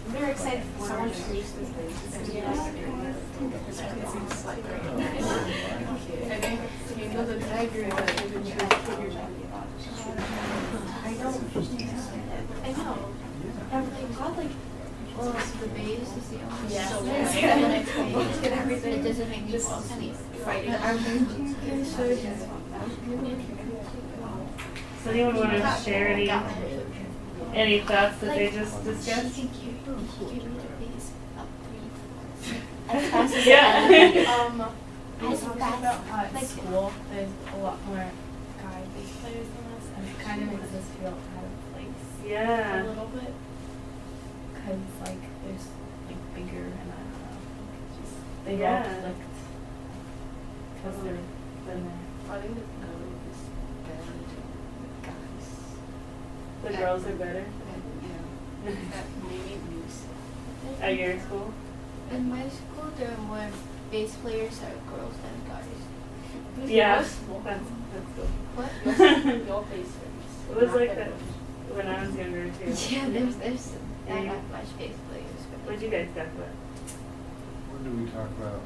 very excited for someone to reach this thing. You know the diagram that you've been figured out. I don't understand it. I know. I'm glad, like, Well, the bass is the only so it doesn't make me fall asleep. So anyone want to share any thoughts that they just discussed? As fast as yeah. as fast. At school, there's a lot more guys bass players than us, and it kind of makes us feel out of place. Yeah. A little bit. Because, like, there's, like, bigger, and I don't know. Just, they all clicked. Because they're been there. I think the girls is better than the guys. The girls are better? Yeah. That maybe music. At your school? In my school, there are more bass players that are girls than guys. Yeah, that's cool. What? Your bass players. It was like that when I was younger too. Yeah, there's not much bass players. What did you guys talk about? What did we talk about?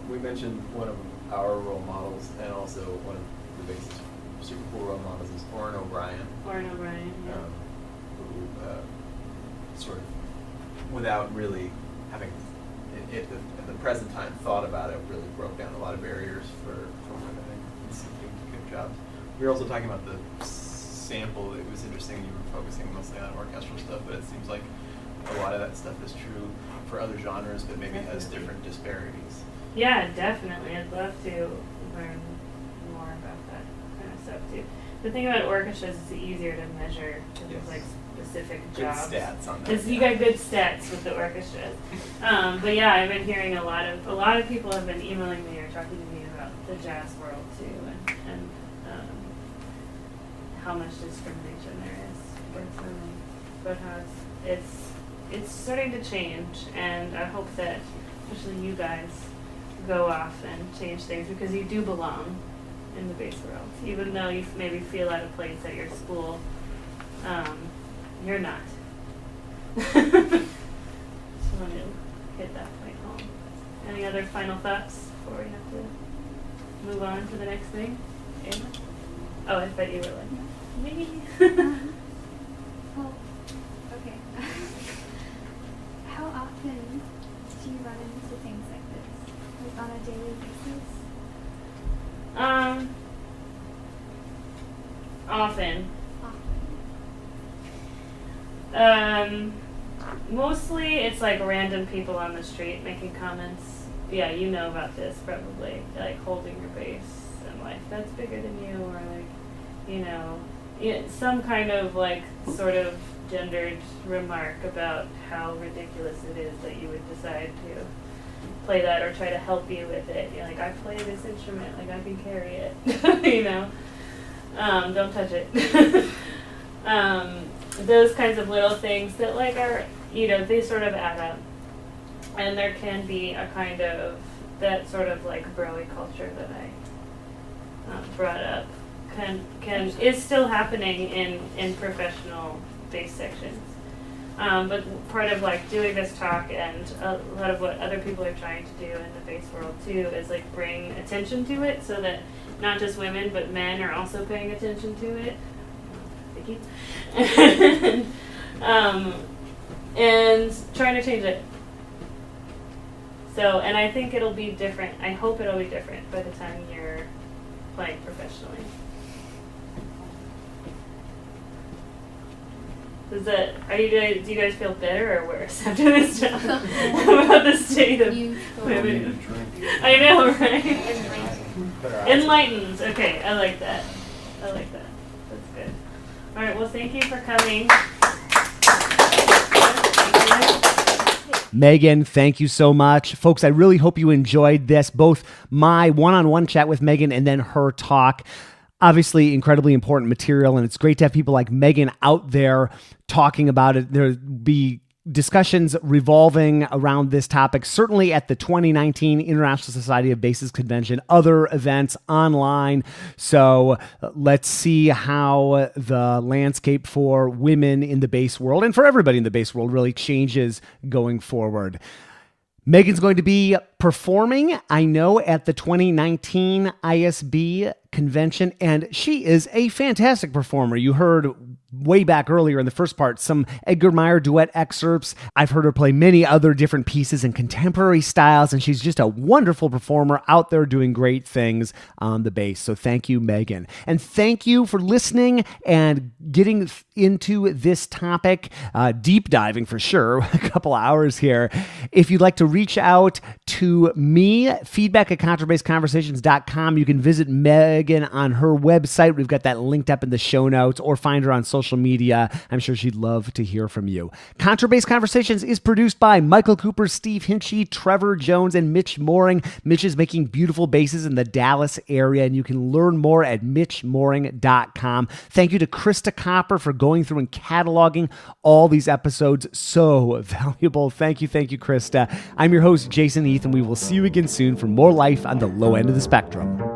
We mentioned one of our role models, and also one of the Bassists super cool role models is Oren O'Brien. Oren O'Brien, yeah. Who sort of, without really having, at the present time, thought about it, really broke down a lot of barriers for women and some good jobs. We were also talking about the sample. It was interesting you were focusing mostly on orchestral stuff, but it seems like a lot of that stuff is true for other genres, but maybe has different disparities. Yeah, definitely. I'd love to learn more about that kind of stuff too. The thing about orchestras is it's easier to measure because it's like specific jobs. Good stats on that. You got good stats with the orchestras. But yeah, I've been hearing a lot of people have been emailing me or talking to me about the jazz world too, and how much discrimination there is against women, but how it's starting to change, and I hope that especially you guys go off and change things, because you do belong in the bass world. Even though you maybe feel out of place at your school, you're not. Just want to hit that point home. Any other final thoughts before we have to move on to the next thing? Anna? Oh, I bet you were like, me. Oh, okay. How often do you run into things like this? Like on a daily basis? Often. Mostly it's like random people on the street making comments. Yeah, you know about this probably. Like holding your bass and like, that's bigger than you, or like, you know, some kind of like sort of gendered remark about how ridiculous it is that you would decide to play that or try to help you with it. You're like, I play this instrument, like I can carry it, you know. Don't touch it. Those kinds of little things that like are, you know, they sort of add up. And there can be a kind of, that sort of like bro-y culture that I brought up is still happening in professional bass sections. But part of like doing this talk and a lot of what other people are trying to do in the bass world too is like bring attention to it, so that not just women but men are also paying attention to it. Vicky. And trying to change it. So, and I think it'll be different. I hope it'll be different by the time you're playing professionally. Do you guys feel better or worse after this talk about the state of women? I know, right? Enlightened. Okay, I like that. That's good. All right, well, thank you for coming. Megan, thank you so much. Folks, I really hope you enjoyed this, both my one-on-one chat with Megan and then her talk. Obviously, incredibly important material, and it's great to have people like Megan out there talking about it. There'll be discussions revolving around this topic, certainly at the 2019 International Society of Bassists Convention, other events online. So let's see how the landscape for women in the bass world, and for everybody in the bass world, really changes going forward. Megan's going to be performing, I know, at the 2019 ISB convention, and she is a fantastic performer. You heard way back earlier in the first part some Edgar Meyer duet excerpts. I've heard her play many other different pieces in contemporary styles, and she's just a wonderful performer out there doing great things on the bass. So thank you, Megan. And thank you for listening and getting into this topic, deep diving for sure, a couple hours here. If you'd like to reach out to to me, feedback@contrabasedconversations.com. You can visit Megan on her website. We've got that linked up in the show notes, or find her on social media. I'm sure she'd love to hear from you. Contrabased Conversations is produced by Michael Cooper, Steve Hinchy, Trevor Jones, and Mitch Mooring. Mitch is making beautiful basses in the Dallas area, and you can learn more at mitchmooring.com. Thank you to Krista Copper for going through and cataloging all these episodes. So valuable. Thank you, Krista. I'm your host, Jason Heath, and we will see you again soon for more life on the low end of the spectrum.